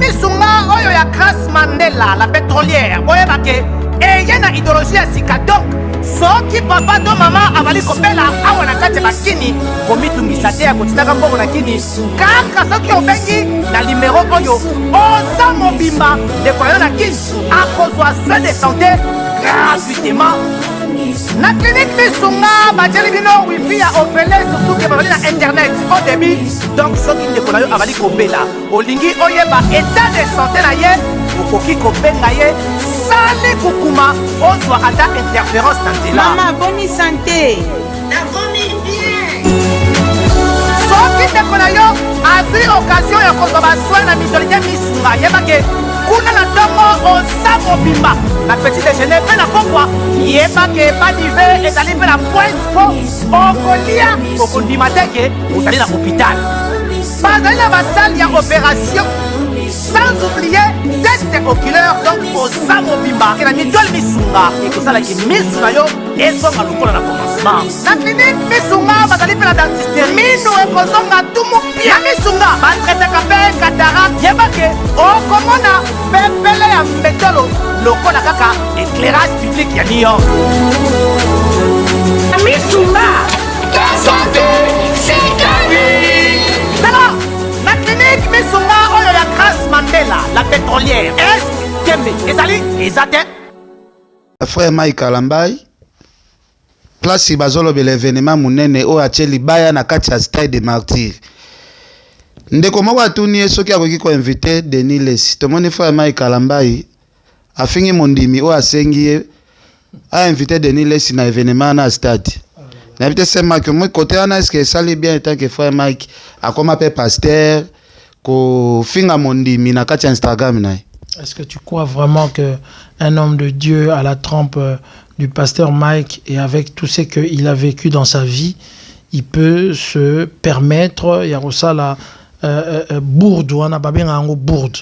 misunga oyo ya Grace Mandela la pétrolière boyeba ke eye na idéologie ya sika donc soki papa to mama avali kopela awa na kati ya bakini komitungisa te ya kotinaka mbongo na kini kaka soki obengi na limero oyo oza mobimba ndeko yo na kini akozwa soin de santé gratuitement na clinique misunga batieli bino wifi ya opele surtout ke babali na internet au début donc soki ndeko na yo avali kopela olingi oyeba état de santé na ye okoki kobenga ye sale kukuma ozwa ata interférence na nzela. Mama boni santé nakomi bien soki ndeko na yo azwi occasion ya kozwa basoin na mitolite misunga yebake kuna na ntongo oza mobimba na petit déjeuner mpe na pokwa yebake badive ezali mpe na pointe po okolia okondima teke ozali na hôpital bazali na basale ya opération sans oublier test oculaire donc oza mobimba ke na mitole misunga ekosalaki misu na yo ezonga lokola na commencement na clinique misunga bazali mpe na dentiste minu ekozonga tumu pia misunga batretaka mpe katarak yebake okomona pepele ya mbetolo lokola kaka éclairage public ya New York misunga ta santé c'est ta vie tala na clinique misunga oyo ya Grace Mandela la pétrolière est kembe ezali eza te frère Mike Alambai place bazolobela événement munene oyo atie libaya na kati ya stade de martyr ndeko moko atuni ye soki akoki koinvite Denis Lesi tomoni frère Mike Alambai afingi mondimi oyo asengi ye ainvite Denis Lesi na événement na stade na bite se Mike moi côté wana est-ce que esali bien tant que frère Mike akoma pe pasteur ko finga mondimi na kati ya Instagram na. Est-ce que tu crois vraiment qu'un homme de Dieu à la trempe du pasteur Mike et avec tout ce qu'il a vécu dans sa vie, il peut se permettre, il y a ça la bourde, ou bourde,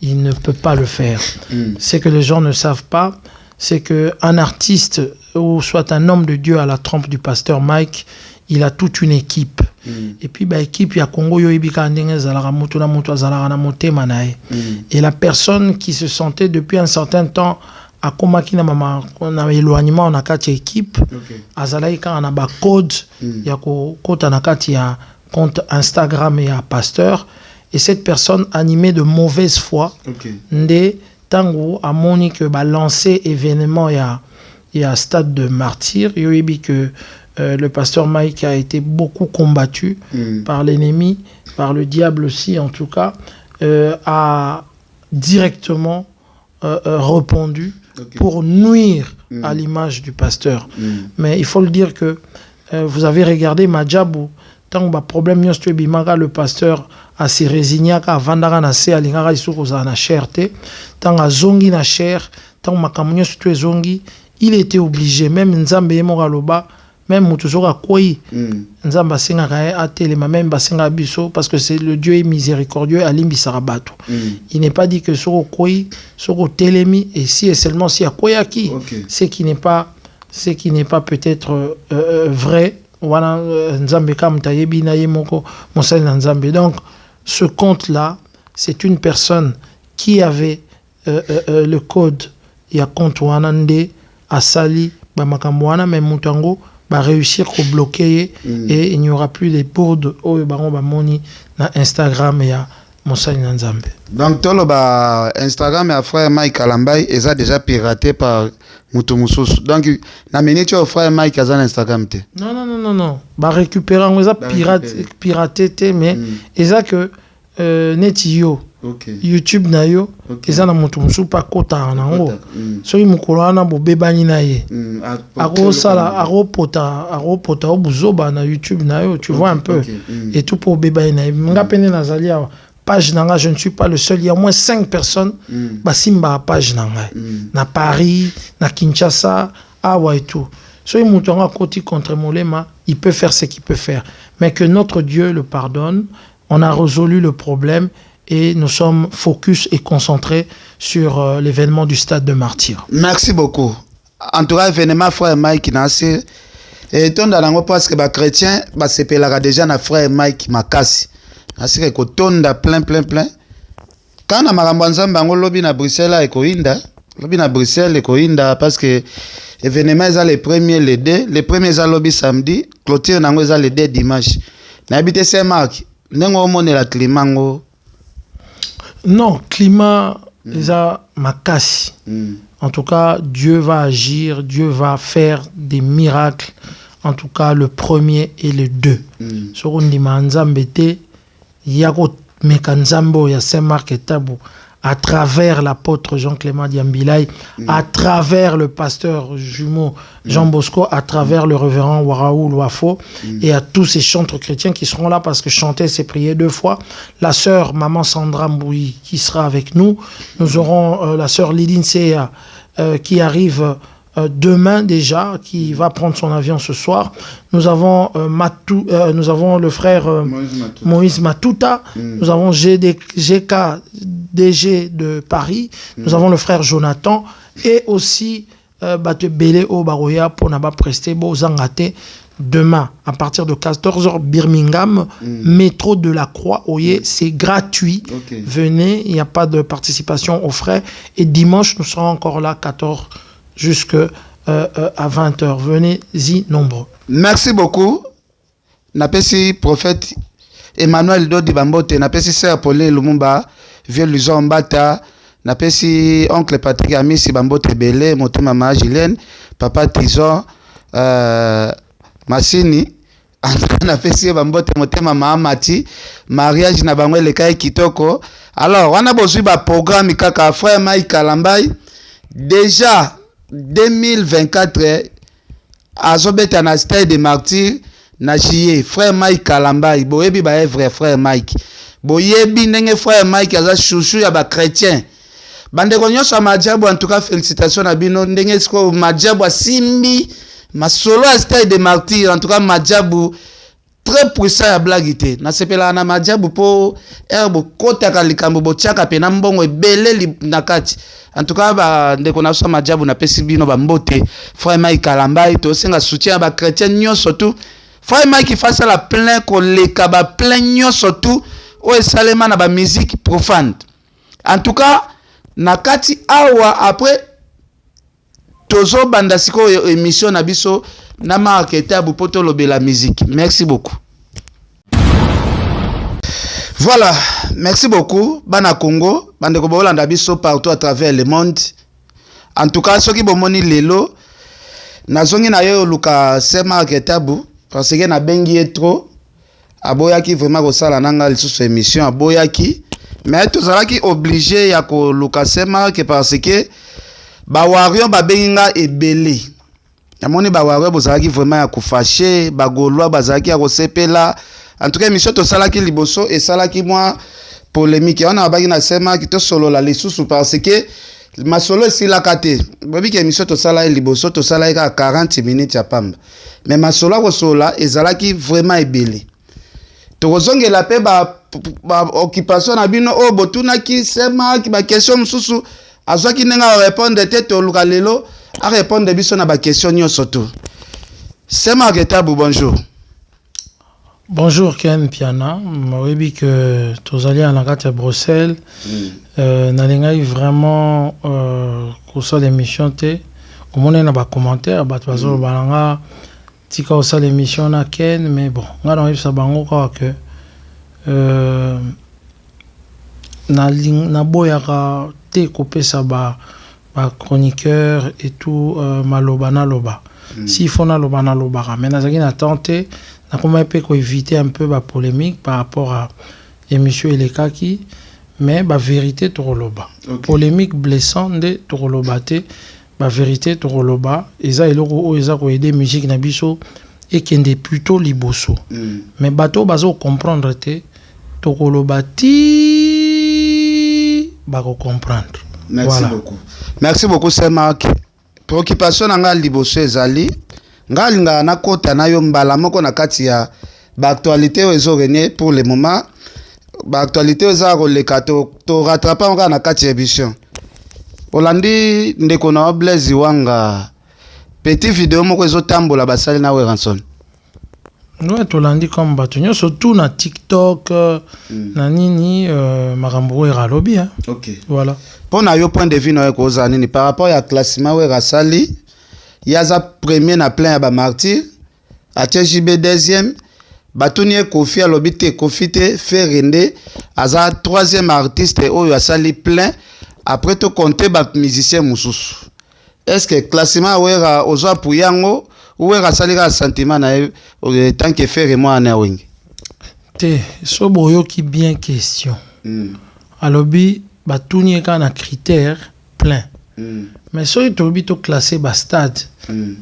il ne peut pas le faire. Ce que les gens ne savent pas, c'est qu'un artiste ou soit un homme de Dieu à la trempe du pasteur Mike, il a toute une équipe. Et puis équipe ya Congo yo ibika ndenge zalaka mutu na mutu azalaka na motema nae. Et la personne qui se sentait depuis un certain temps à komaki na mama na éloignement na kati équipe azalaki ka na ba code ya ko kota na kati ya compte Instagram et à pasteur et cette personne animée de mauvaise foi ndé tango amoni que ba lancer événement ya stade de martyr yo ibi que le pasteur Mike a été beaucoup combattu par l'ennemi, par le diable aussi en tout cas, a directement répondu pour nuire à l'image du pasteur. Mais il faut le dire que vous avez regardé Madjabou, tant que problème le pasteur a se résigné à vandara na se alingara isuko na cherté, tant a zongi na cher, tant makamunyo surtout zongi, il était obligé même nzambe yemoraloba même Moutouzora Kouy, Nzamba Singara Atelema, même Basinga Bisso, parce que c'est le Dieu est miséricordieux, Alim Bisarabato. Il n'est pas dit que Soro Kouy, Soro Telemi, et si et seulement si à Koyaki, ce qui n'est pas peut-être vrai. Voilà, Nzambe Kam Tayebi Nayemoko, Monsel Nzambe. Donc, ce compte-là, c'est une personne qui avait le code, il y a compte Wanande, Asali, Bamakamwana, même Moutango, va réussir à bloquer et il n'y aura plus de bourdes au baron bamoni na Instagram et à Monsali Nzambe. Donc tout le Instagram et à frère Mike Alambai est déjà piraté par Mutumoussous. Donc na minute au frère Mike azan Instagram te. Non. Ba récupérer on les a piraté mais eza que netio YouTube na yo eza na Mutumoussou pas kota na ngo. So imukolo na bobebani na ye. Aro sala aro pota obuzoba na YouTube na yo, tu vois un peu. Et tout pour bebani na ye. Nga pene na zalia page nanga, je ne suis pas le seul, il y a au moins 5 personnes basimba page nanga. Na Paris, na Kinshasa, awa et tout. So imutonga koti contre Molema, il peut faire ce qu'il peut faire, mais que notre Dieu le pardonne. On a résolu le problème et nous sommes focus et concentrés sur l'événement du stade de martyr. Merci beaucoup. En tout cas, événement frère Mike Nassi et ton dans parce que les chrétiens se pèlera déjà na frère Mike Makasi. Ainsi que tonda plein Kana makambo nzambe ngo lobi na Bruxelles ekoinda, lobi na Bruxelles ekoinda parce que événement est les premiers les deux, les premiers est lobby samedi, clôture nango est les deux dimanche. Na habité Saint Marc, nengo omone la climat ngo. Non, climat est makasi. En tout cas, Dieu va agir, Dieu va faire des miracles. En tout cas, le premier et le deux. Sur on dit manzambete, yako mekanzambo ya Saint-Marc et Tabou, à travers l'apôtre Jean-Clément Diambilay, à travers le pasteur jumeau Jean Bosco, à travers le révérend Waraou Loafo, et à tous ces chantres chrétiens qui seront là parce que chanter c'est prier 2 fois. La sœur maman Sandra Mbouy qui sera avec nous. Nous aurons la sœur Lidine Seya qui arrive demain déjà, qui va prendre son avion ce soir. Nous avons nous avons le frère Moïse Matuta. Nous avons GK DG de Paris. Nous avons le frère Jonathan et aussi Bate Bele au Baroya pour n'avoir presté beau Zangate. Demain, à partir de 14h, Birmingham, métro de la Croix, Oye, c'est gratuit. Venez, il n'y a pas de participation aux frais. Et dimanche, nous serons encore là, 14 jusqu'à 20h. Venez-y nombreux. Merci beaucoup. Napesi prophète Emmanuel Dodi Bambote, napesi sœur Pauline Lumumba, vieux Luzon Mbata, napesi oncle Patrick Amisi Bambote Belé, motema mama Gilène, papa Tison, Masini, napesi Bambote motema mama Mati, mariage na bango lekai kitoko. Alors, on a besoin d'un programme kaka frère Mike Kalambai. Déjà 2024 azobeta na stade de martyr na chier frère Mike Kalambai boyebi ba vrai frère Mike boyebi ndenge frère Mike aza chouchou ya ba chrétien bande konyoso majabu. En tout cas félicitations na bino ndenge siko majabu asimbi masolo à stade de martyr. En tout cas majabu très puissant ya blagité na sepela na majabu po herbo kota kalikambo bochaka pena mbongo ebele nakati. En tout cas, ndeko na so majabu na pesi bino bambote frère Mike Kalambai to senga soutien ba chrétien nyo surtout frère Mike face à la plein koleka ba plein nyo surtout o esalema na ba musique profane. En tout cas, nakati awa après tozo banda siko émission na biso na marketer bu poto lobela musique. Merci beaucoup. Voilà, merci beaucoup. Bana Congo, bande ko bolanda biso partout à travers le monde. En tout cas, ceux qui bomoni lelo, nazongi na yo luka sema ketabu parce que na bengi trop. Aboyaki vraiment ko sala nanga lisusu émission aboyaki, mais tozalaki obligé ya ko luka sema que parce que ba wario ba benga ebele. Amoni ba wario bozalaki vraiment ya ko fâcher, ba golwa bazalaki ya ko sepela. En tout cas, émission to salaki liboso et salaki moi polémique. On a bagi na sema ki to solo la lisusu parce que ma solo si la kate. Bobi ki émission to salaki liboso to salaki à 40 minutes ya pamba. Mais ma solo ko sola ezalaki vraiment ebele. To kozonge la pe ba occupation na bino o botuna ki sema ki ba question mususu azwaki nenga répondre tete to lukalelo a répondre biso na ba question nyoso to. Sema Ketabu, bonjour. Bonjour Ken Piana, je sais que tu allés à la carte à Bruxelles. Nalingai vraiment pour ça l'émission té. Au moins on a des commentaires, bah tu vas sur balanga. Tika aussi l'émission na Ken, mais bon, on a ça bango quoi que na boyaka té coupé ça ba chroniqueur et tout maloba na loba. Si faut na loba na loba, mais na zaki na tenté. On a éviter un peu la polémique par rapport à l'émission Elekaki, mais la vérité Toroloba. Polémique blessante de Toroloba, la vérité Toroloba, et ça ils ont aidé musique nabiso et qui est plutôt liboso. Mais bateau bazo comprendre te Toroloba ti bako comprendre. Merci beaucoup. Merci beaucoup c'est Marc. Préoccupation nga liboso ezali ngalinga na kota na yo mbala moko na kati ya ba actualité ezo régner pour le moment ba actualité ezo koleka to rattraper nga na kati ya émission Olandi ndeko na Blaise Wanga petit vidéo moko ezo tambola basali na Weranson Ouais, tolandi comme batonyo surtout na TikTok na nini makambo era lobby hein. OK. Voilà. Pour na yo point de vue na ko za nini par rapport à classement we rasali yaza premier na plein ya ba martyr a JB deuxième batuni Kofi a lobby te Kofi te Ferende aza troisième artiste oyo asali plein après to compter ba musicien mususu. Est-ce que classement we ra ozo puyango ou est rasali sentiment na tant que faire moi na wing te so boyo ki bien question alobi batuni ka na critère plein mais so itobi to classer ba stade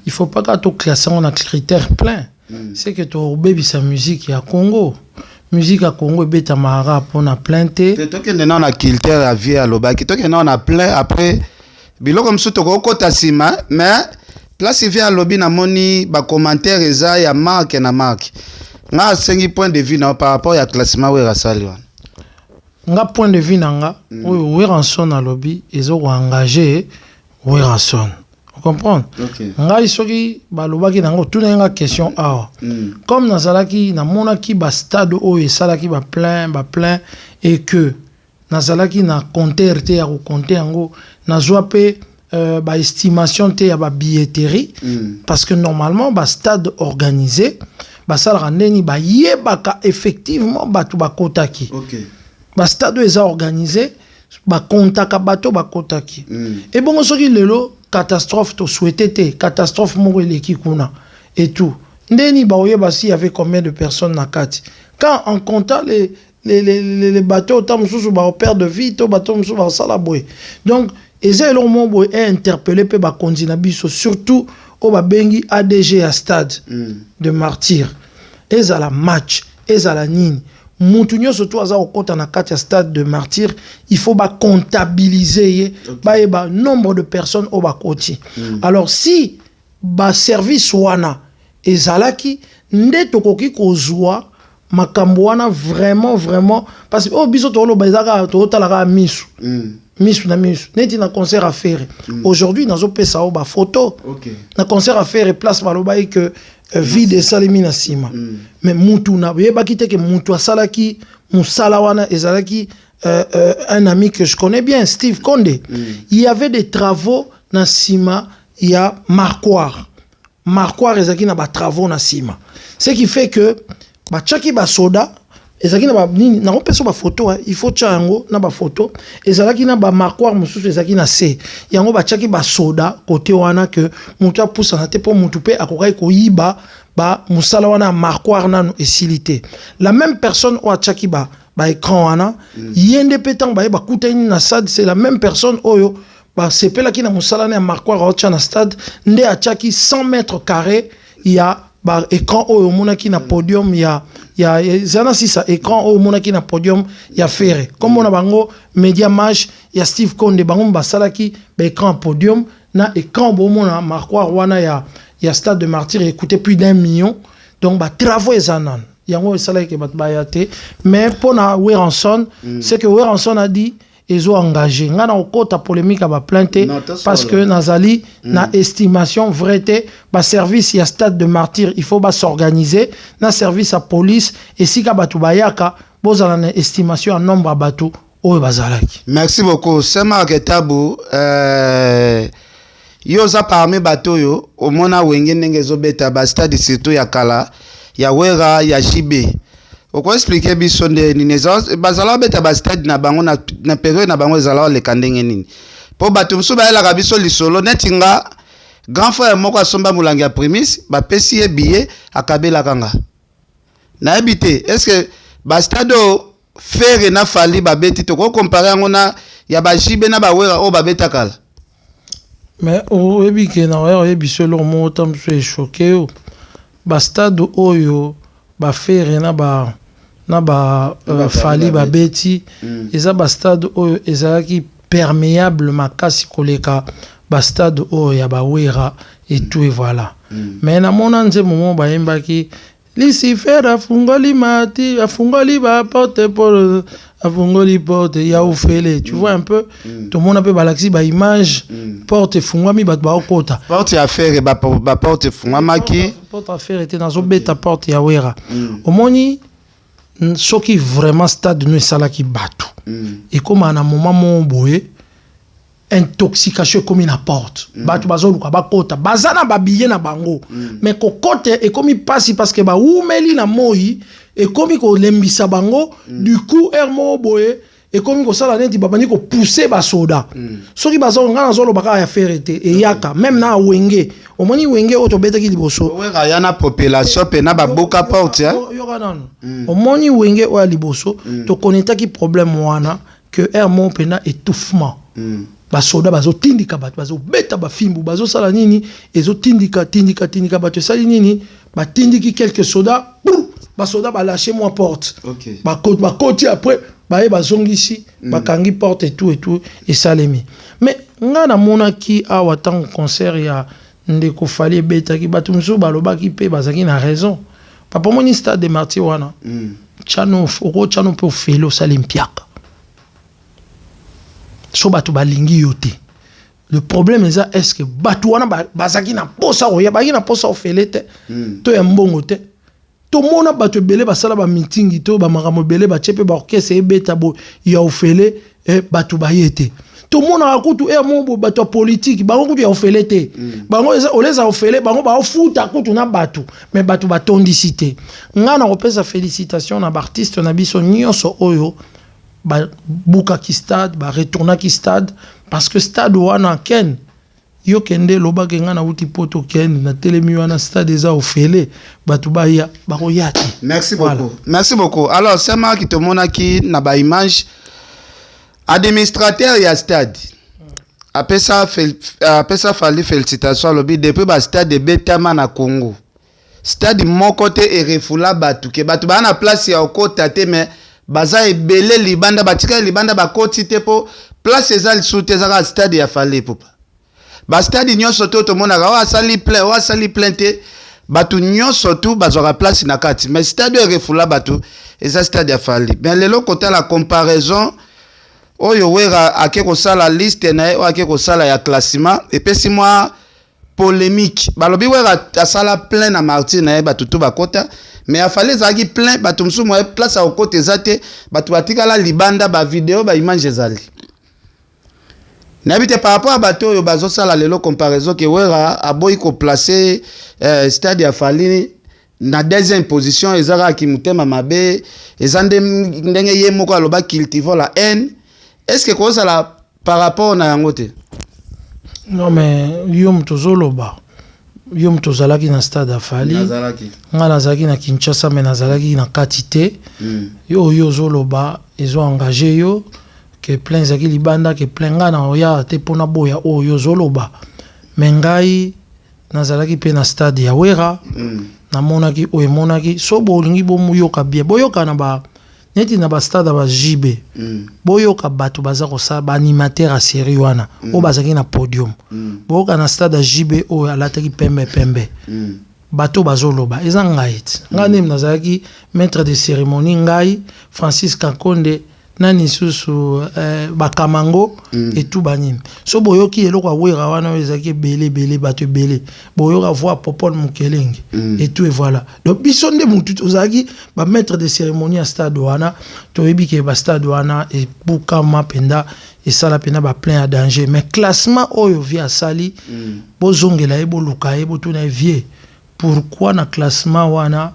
il faut pas que to classer on a critère plein c'est que to baby sa musique ya Congo musique à Congo beta mara pour na plein te to que na na culture à vie à lobaki to que na na plein après biloko msu to ko kota sima mais place il vient à lobby na moni ba commentaire eza ya marque na marque nga 5 point de vue na par rapport à classement we rasali wana nga point de vue nanga we ranson na lobby ezo ko engager we ranson vous comprenez nga isoki ba lobaki nango tuna nga question awa comme nazalaki na monaki ba stade o esalaki ba plein et que nazalaki na compteur te ya ko compter yango nazwa pe ba estimation te ya ba billetterie parce que normalement ba stade organisé ba sala randeni ba yebaka effectivement batu ba kotaki ba stade eza organisé ba kontaka bato ba kotaki et bon soki lelo catastrophe to souhaité te catastrophe moko eleki kuna et tout ndeni ba oyeba si y avait combien de personnes na kati quand en comptant les bateaux tam mususu ba perdre de vie to bateau mususu ba sala boy donc eza eloko moko boye interpellé pe bakonzi na biso surtout o babengi ADG à stade de martyr ezala match ezala nini mutu nyonso to aza okota na kati ya stade de martyr il faut comptabiliser ye bayeba nombre de personnes o bakoti alors si ba service wana ezalaki nde tokoki kozwa makambo wana vraiment parce que biso toloba ezaka totalaka misu misu neti na concert à faire aujourd'hui nazo pesa o ba photo na concert à faire place baloba que vide salimi na sima mais mutu na yebaki te que mutu asalaki musala wana ezalaki un ami que je connais bien Steve Konde il y avait des travaux na sima il y a Marquoir ezaki na ba travaux na sima ce qui fait que ba chaki ba soda ezalaki na ba nini na pesa ba photo il faut chango na ba photo ezalaki na ba marquoir mususu ezalaki na se yango ba chaki ba soda côté wana que mutu a poussa na te po mutu pe akokai ko yiba ba musala wana marquoir nanu esilité la même personne o chaki ba écran wana yende petan ba kutani na stade c'est la même personne oyo ba sepelaki na musala na marquoir o cha na stade nde a chaki 100 mètres carrés il y a ba écran oyo monaki na podium ya zana sisa écran oyo monaki na podium ya Ferré comme on a bango Media Match ya Steve Konde bango basalaki ba écran podium na écran bo mona Marquoir wana ya stade de martyr écouté plus d'1 million donc ba travaux ezanan yango esalaki ba bayate mais pona Weranson c'est que Weranson a dit ils ont engagé nga na okota polémique à ba plainte parce que nazali na estimation vraieté ba service ya stade de martyr il faut ba s'organiser na service à police et si ka batu bayaka bozala na estimation en nombre à batu o bazalaki. Merci beaucoup Sema Ketabu yo za parmi bato yo omona wenge ndenge ezobeta ba stade surtout ya kala ya Wera ya JB oko expliquer biso nde nini bazala beta ba stade na bango na période na bango ezala le kandenge nini po bato mso ba la biso lisolo netinga grand frère moko asomba mulangi ya premise ba pesi e billet akabela kanga na habité est-ce que ba stade faire na fali ba beti to ko comparer ngona ya ba jibe na ba Wera o ba beta kala mais o ebike na o ebiso lo mo tam so choqué ba stade oyo ba faire na ba fali ba beti eza ba stade oyo ezalaki perméable makasi koleka ba stade oyo ya ba Wera et tout et voilà mais na mona nze moment ba yembaki Lucifer afungoli mati, afungoli ba porte pour afungoli porte ya ofele. Tu vois un peu, tout le monde a peu balaxi ba image, porte fungwami ba okota. Porte affaire ba porte fungwamaki. Porte affaire était dans beta porte ya wera. Omoni ce qui vraiment stade nous sala ki batu. Et comme à un moment mon boye intoxication comme une porte batu bazoluka bakota bazana babiller na bango mais ko kote et comme il passe parce que ba umeli na moi et comme ko lembisa bango du coup hermo boye et comme ko sala neti babani ko pousser ba soda soki bazonga na zolo baka ya ferete et yaka même na wenge omoni wenge oto beta ki liboso wera yana population pe na ba boka porte yo kanano omoni wenge o liboso to connecta ki problème wana que hermo pena étouffement basoda bazotindika bato bazobeta bafimbu bazosala nini ezotindika tindika bato esali nini batindiki quelques soda basoda balâche moi porte bakoti après baye bazongisi bakangi porte et tout esalemi mais nga namonaki awa tango concert ya ndeko fali ebetaki bato mosusu balobaki mpe bazalaki na raison papa moni stade de martyr wana chano mpe ofele osali mpiaka so batu balingi yote. Le problème est que batu wana bazaki na posa oya baki na posa ofelete to ya mbongo te. To mona batu belé basala ba meeting to ba makambo belé ba chepe ba orchestre ebeta bo ya ofele batu bayete. To mona akutu mo batu politique bango kutu ya ofelete. Bango oleza ofele bango ba ofuta kutu na batu mais batu batondicité. Ngana opesa félicitations na artiste na biso nyonso oyo ba buka ki stade ba retourna ki stade parce que stade wana ken yo kende loba ke ngana uti poto ken na telemi wana stade eza ofele batu ba ya ba koyati. Merci beaucoup. Merci beaucoup. Alors c'est moi qui te monaki na ba image administrateur ya stade apesa fali félicitations lobi depuis ba stade de Betama na Congo stade moko te e refula batu ke batu ba na place ya okota te mais baza ebele libanda batika libanda bakoti te po place eza lisusu ezaka stade ya fale popa ba stade nyonso to monaka wa sali plein te batu nyonso tu bazwaka place na kati mais stade refula batu eza stade ya fale mais lelo kota la comparaison oyo wera ake kosala liste na ye ake kosala ya classement epesi mwa polémique balobi wera asala plein na martyr na ye batu tu bakota mais a fallu zaki plein batu msumu wa place au côté zate batu batikala libanda ba vidéo ba image ezali n'habite par rapport à bato yo bazo sala lelo comparaison que wera aboyi ko placer stade ya Fali na deuxième position ezara ki mutema mabe ezande ndenge ye moko aloba cultiver la haine est-ce que ko sala par rapport na yango te non mais yo mtozoloba yo mtozalaki na stade ya Fali nga nazalaki na Kinshasa mais nazalaki na katite yo zoloba ezo engagé yo que plein zaki libanda que plein nga na oya te pona boya yo zoloba mais ngai nazalaki pe na stade ya Wera na monaki monaki so bolingi bomuyoka bien boyoka na ba neti na ba stade ba JB boyoka bato baza ko sa ba animateur a série wana o bazaki na podium boyoka na stade JB o alataki pembe bato bazoloba eza ngai ngani nazalaki maître de cérémonie ngai Francis Kakonde nani susu bakamango et tout banim so boyoki eloko awera wana ezaki belé bato belé boyoka voir Popol Mukelenge et tout et voilà donc bisonde mutu ozaki ba maître de cérémonie à stade wana to ebike ba stade wana et bukama penda et sala pena ba plein à danger mais classement oyo via sali bozongela ebo luka ebo tuna vie pourquoi na classement wana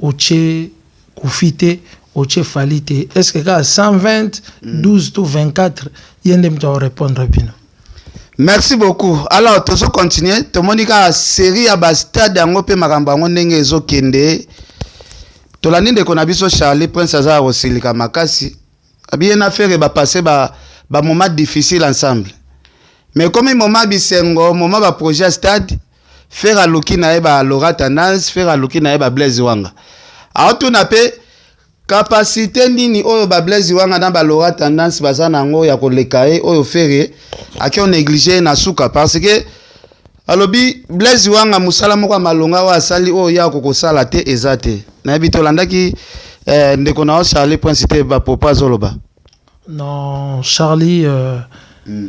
oche kufite Oche Falite, est-ce que quand 120, 12 ou 24, il y a des gens qui répondent rapidement. Merci beaucoup. Alors, tu vas continuer. Tu as dit que la série à Bastade, tu as dit que tu as dit que Charlie Prince Azar aussi, il y a une affaire qui va passer un moment difficile ensemble. Mais comme un moment bisengo, moment de projet stade, faire à l'okina eba Laura Tendance, faire à l'okina eba Blaise Wanga. Alors, tu n'as pas capacité nini oyo ba Blaise Wanga na ba Laura Tendance bazana ngo ya koleka oyo fere aki on négliger na suka parce que alobi Blaise wanga musala moko malonga wa asali o ya kokosala te ezate na yebi tolandaki ndeko na Charlie Prince te ba popa zoloba. Non, Charlie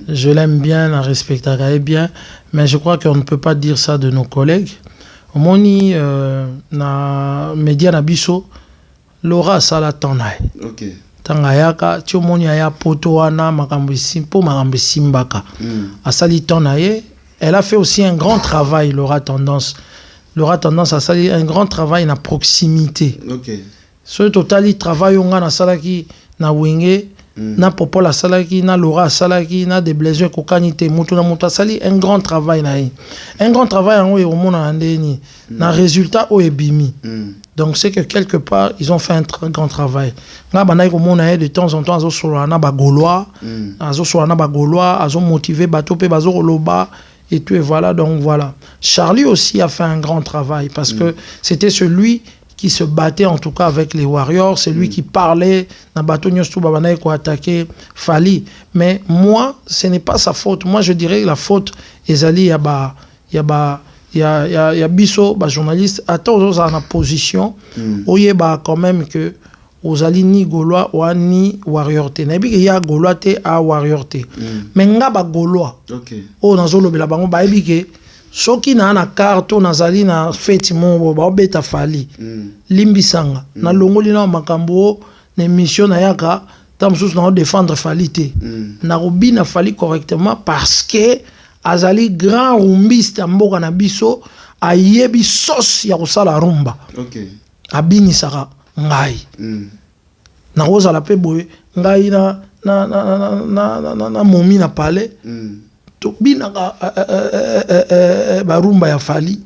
je l'aime bien, la respecte bien, mais je crois qu'on ne peut pas dire ça de nos collègues. Moni na média na biso Laura sala tanai. OK. Tangayaka ti moni aya poto wana makambo simpo makambo simbaka. Asali tanaye, elle a fait aussi un grand travail Laura Tendance. Laura Tendance a sali un grand travail na proximité. OK. Ce total travail on a salaki na wenge na popola salaki na Laura salaki na des blessures kokanité mutu na mutu sali un grand travail na un grand travail en au mona andeni na résultat o ebimi. Donc c'est que quelque part ils ont fait un grand travail. Na bana ko mona de temps en temps azo solo na ba gaulois azo motiver bato pe bazo loba et tout et voilà. Donc voilà, Charlie aussi a fait un grand travail parce que c'était celui qui se battait en tout cas avec les Warriors, c'est lui qui parlait na bato nyostu babana ko attaquer Fali. Mais moi ce n'est pas sa faute. Moi je dirais que la faute ezali ya biso ba journaliste attends aux en position oyeba quand même que ozali ni Gaulois ou ni Warrior te na bi ya Gaulois te a Warrior te mais nga ba Gaulois OK o nazolo bela bango ba ebi ke soki na na carte nazali na feti mo ba obeta Fali limbisanga na longoli na makambo na mission na yaka tamsusu na défendre Fali te na robina Fali correctement parce que azali grand rumbiste mboka na biso ayebi sauce ya kosala rumba. OK abini saka ngai na ozala pe boye ngai na momi na palais to bina ba rumba ya Fali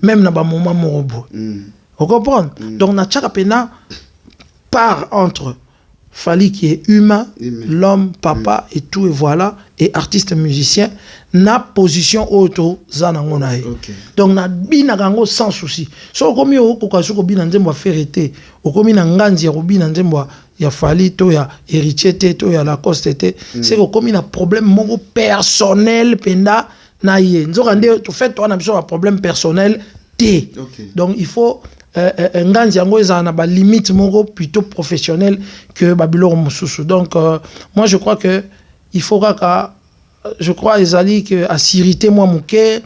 même na ba moment morobo. Vous comprenez? Donc na tchaka pena part entre Fali qui est humain, l'homme, papa et tout et voilà, et artiste musicien, na position auto zanangonae. Donc na bina gango sans souci. So komi o kokaso bina nzembo ferete, o komi na nganzi robina nzembo ya Fali to ya héritier te to ya Lacoste te, c'est que komi na problème moko personnel penda na ye. Nzokande to fait toi na biso un problème personnel te. Donc il faut nganzi yango ezana ba limite moko plutôt professionnel que babilo mususu. Donc moi je crois que il faudra je crois ezali que asirité moi muke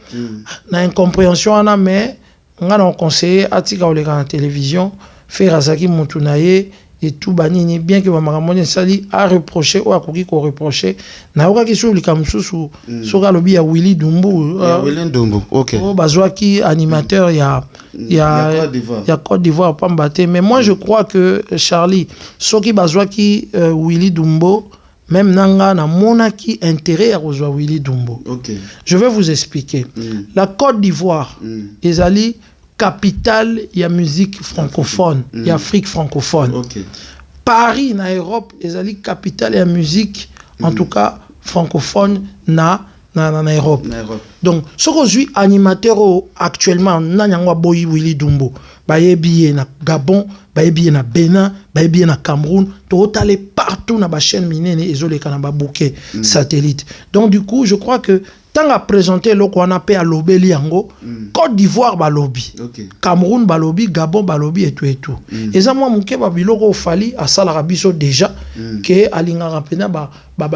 na incompréhension ana mais ngana on conseiller atika oleka na télévision faire azaki mutunaye et tout banini bien que makamoni sali a reprocher ou akoki ko reprocher na oka ki sur likamsusu soka lobi ya Willy Dumbu OK o bazwaki animateur ya Côte d'Ivoire pambate. Mais moi je crois que Charlie soki bazwaki Willy Dumbu même nanga na monaki intérêt à rejoindre Willy Dumbu. OK je vais vous expliquer. La Côte d'Ivoire ezali capitale ya musique francophone, ya Afrique francophone. OK. Paris na Europe ezali capitale ya musique en tout cas francophone na Europe. Donc ce que je suis animateur actuellement na nyangwa boyi Willy Dumbu bayebi na Gabon, bayebi na Bénin, bayebi na Cameroun, to aller partout na ba chaîne minene ezoleka na ba bouquet satellite. Donc du coup je crois que tant à présenter le qu'on appelle à lobby yango Côte d'Ivoire balobi, Cameroun balobi, Gabon balobi et tout. Et ça moi mon keba biloko Fali à Salarabiso déjà que alinga rapena ba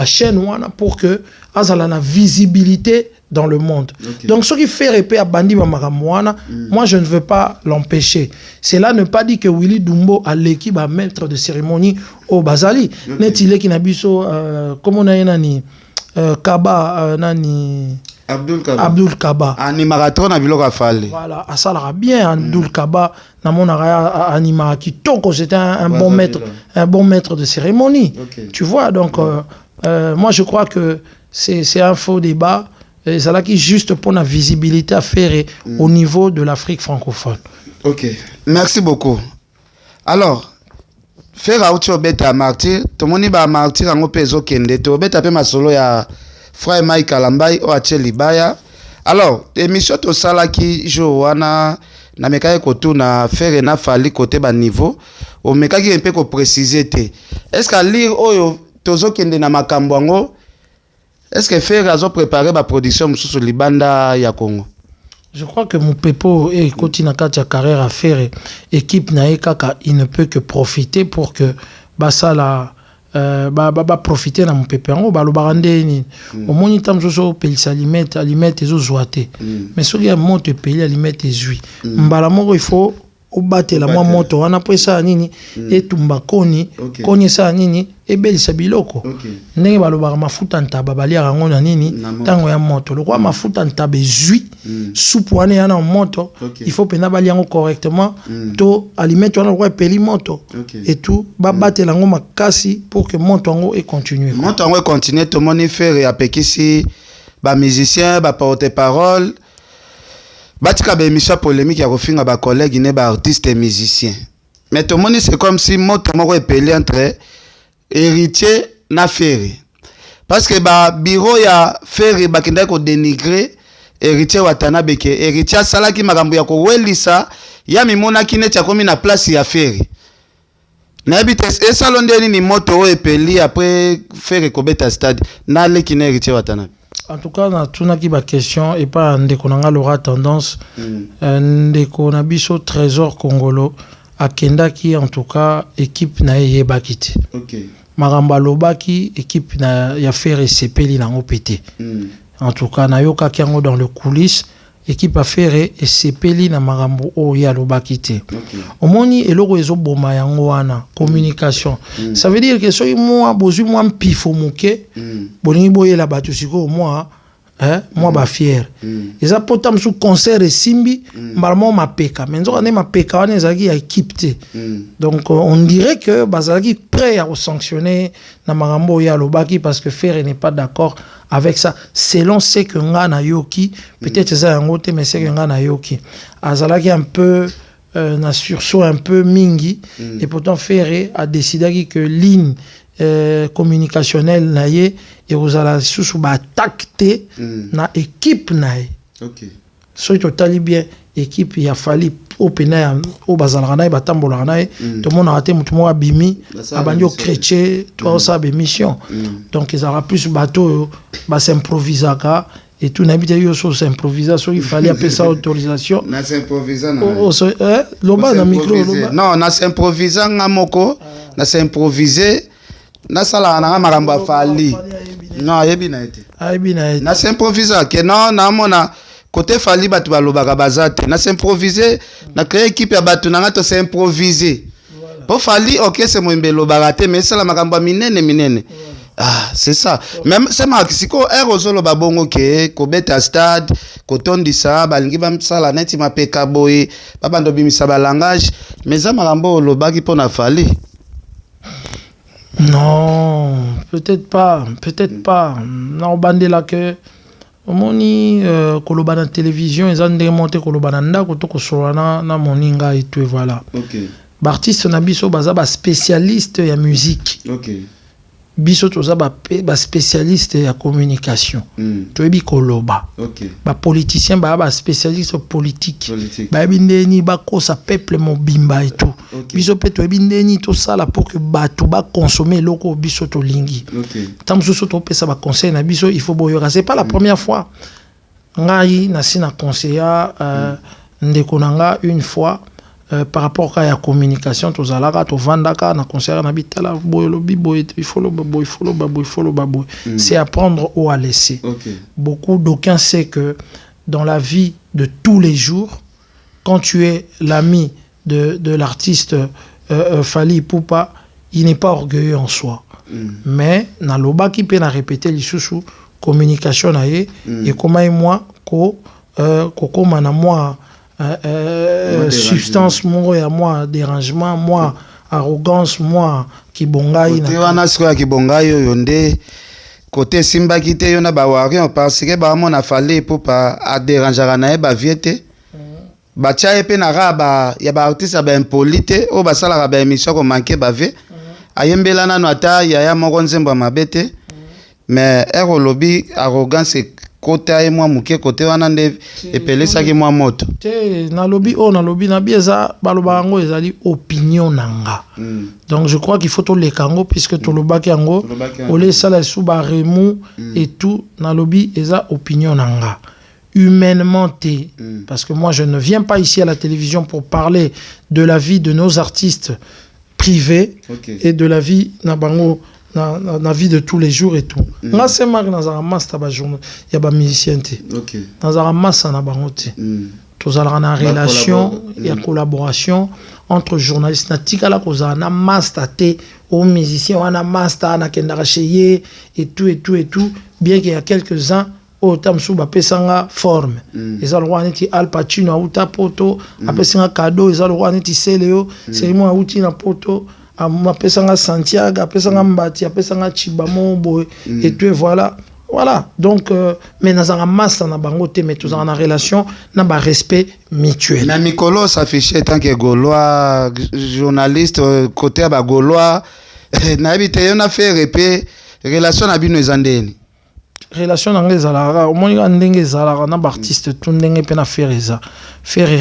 chaîne wana pour que azala na visibilité dans le monde. Donc ce qui fait répéter à bandi ba makamwana, moi je ne veux pas l'empêcher. Cela ne pas dit que Willy Dumbu a l'équipe à maître de cérémonie au Bazali. Netile ki na biso comment on a nani Kaba nani Abdul Kaba animateur na biloko afali. Voilà, asalara bien Abdul Kaba na mona anima kitoko, c'était un bon maître de cérémonie. Tu vois donc moi je crois que c'est un faux débat. C'est là qui juste pour la visibilité à faire au niveau de l'Afrique francophone. OK. Merci beaucoup. Alors faire autre beta martyr, to moni ba martyr ngo pezo kende to beta pe masolo ya frère Mike Kalambai o acheli baya. Alors émission to sala ki jo wana na mekaye ko tuna faire na Fali côté ba niveau o mekaki un peu ko préciser te. Est-ce que lire oyo tozo kende na makambo ngo est-ce que faire azo préparer ba production mususu libanda ya Congo? Je crois que mon Pepo et continue sa carrière à faire équipe naïka, il ne peut que profiter pour que Basala profiter na mon Peperango ba lo barande ni au moni tam zo pelisa alimete zo zoate mais so ya moto peli alimete zui mbala moko il faut obatela mwa moto wana po esa nini etumba koni koni esa nini ebelisa biloko ndenge balobaka mafuta ntaba balia yango na nini tango ya moto lokwa mafuta ntaba ezui soupe wana yana moto il faut pena balia yango correctement to alimete wana lokwa epeli moto et tout babatela yango makasi pour que moto yango e continue moto yango e continue to moni faire apekisi ba musicien ba porte-parole batika ba émission polémique ya kofinga ba collègues ne ba artistes et musiciens mais tout le monde c'est comme si moto moko epeli entre héritier na Ferry parce que ba bureau ya Ferry bakenda ko dénigrer héritier watana beke héritier salaki makambo ya ko welisa ya mimona kine tia komi na place ya Ferry na habite e salonde ni moto o epeli après Ferry ko beta stade na le kine héritier watana. En tout cas, na tuna ki ba question et pas ndeko nanga l'aura tendance ndeko na biso trésor congolo akenda ki en tout cas équipe na yebakite. OK. Maramba lobaki équipe na ya faire sepeli na ngopete. En tout cas na yoka ki ngo dans le coulisses équipe a faire et sepeli na marambo o ya lobakite. Omoni eloko ezo boma yango wana communication. Ça veut dire que soki moi bozu moi mpifo muke bolingi boye la batu siko moi moi ba fier. Eza potam sous concert et simbi mbalmo mapeka. Mais nzoka ne mapeka wana ezaki ya équipe te. Donc on dirait que bazalaki prêt à sanctionner na marambo ya lobaki parce que Ferry n'est pas d'accord avec ça selon ce que nga na yoki peut-être ça yango te mais c'est que nga na yoki azalaki un peu na sursaut un peu mingi et pourtant Ferry a décidé que ligne communicationnelle na ye et aux ala sous ba tacté na équipe na ye. OK. So totali bien équipe ya fali opena o bazalaka na batambola na to mona raté mutu mo abimi abandio chrétien to ça be mission donc ils aura plus bateau ba s'improvisaka et tout n'habite yo so s'improvisation il fallait appeler ça autorisation na s'improvisant loba na micro non na s'improvisant ngamoko na s'improviser na sala na makambo afali non yebi na été na s'improviser que non na mona côté fali batu balobaka bazate na s'improviser na créer équipe ya batu na to s'improviser pour fali OK c'est mo mbelo barate mais c'est la makambo minene ah c'est ça même c'est Maxiko erozolo babongo ke ko beta stade ko tondisa balingi ba msala neti mapeka boy baba ndo bimisa ba langage mais ça makambo lobaki pona fali. Non, peut-être pas. Non, bandela que omoni koloba na télévision ils ont démonté koloba na ndako to kosolana na moninga et tout voilà. OK. Ba artiste na biso baza ba spécialiste ya musique. OK. Biso toza ba spécialiste ya communication. To ebi koloba. OK. Ba politicien ba spécialiste politique. Ba bindeni ba kosa peuple mobimba et tout. Biso pe to bindeni to sala pour que bato ba consommer loko biso to lingi. OK. Tam so to pesa ba conseil na biso il faut boyoka c'est pas la première fois. Ngai na sina conseiller ndeko nanga une fois par rapport à la communication to zalaka to vandaka na concert na bitala boyolo biboy il faut le baboy c'est apprendre ou à laisser. Okay. Beaucoup d'aucuns savent que dans la vie de tous les jours quand tu es l'ami de l'artiste Fally Ipupa il n'est pas orgueilleux en soi mais na loba qui peut na répéter lisusu communication na ye et comment moi ko koma na moi substance moi ya moi dérangement moi arrogance moi kibongai na wana siko ya kibongai yo nde côté simba kité yo na ba warion parce que ba mona Fally Ipupa a déranger na ba viete ba tia pe na raba ya ba artiste ba impolite o ba sala ba émission ko manquer ba ve ayembela na ata ya moko nzembo mabete mais ero lobby arrogance côté ay moi muke côté wana nde epelesa ki moi moto te na lobby na bieza baloba ngo ezali opinion nanga donc je crois qu'il faut to le kango puisque to lobaki yango ole sala sous ba remou et tout na lobby eza opinion nanga humainement parce que moi je ne viens pas ici à la télévision pour parler de la vie de nos artistes privés et de la vie na bango na vie de tous les jours et tout. Nga c'est marque dans un master ba journal ya ba musicien dans un master na bango te. Tous ala na relation et collaboration entre journalistes na tikala koza na master te aux musiciens wana master na kendara cheye et tout bien qu'il y a quelques ans au tamsu ba pesanga forme ezalo wana ti Al Pacino auta poto apesanga cadeau ezalo wana ti Seleo serimo auti na poto apesanga Santiago apesanga Mbati apesanga Chibamo boy et tout voilà donc mais dans un master na bango te mais tous en relation na ba respect mutuel. Mais Mikolo s'affichait tant que gaulois journaliste côté ba gaulois na habité on a fait répé relation na bino ezandeni relation nanga ezalaka omoni ndenge ezalaka na artiste tout ndenge pe na faire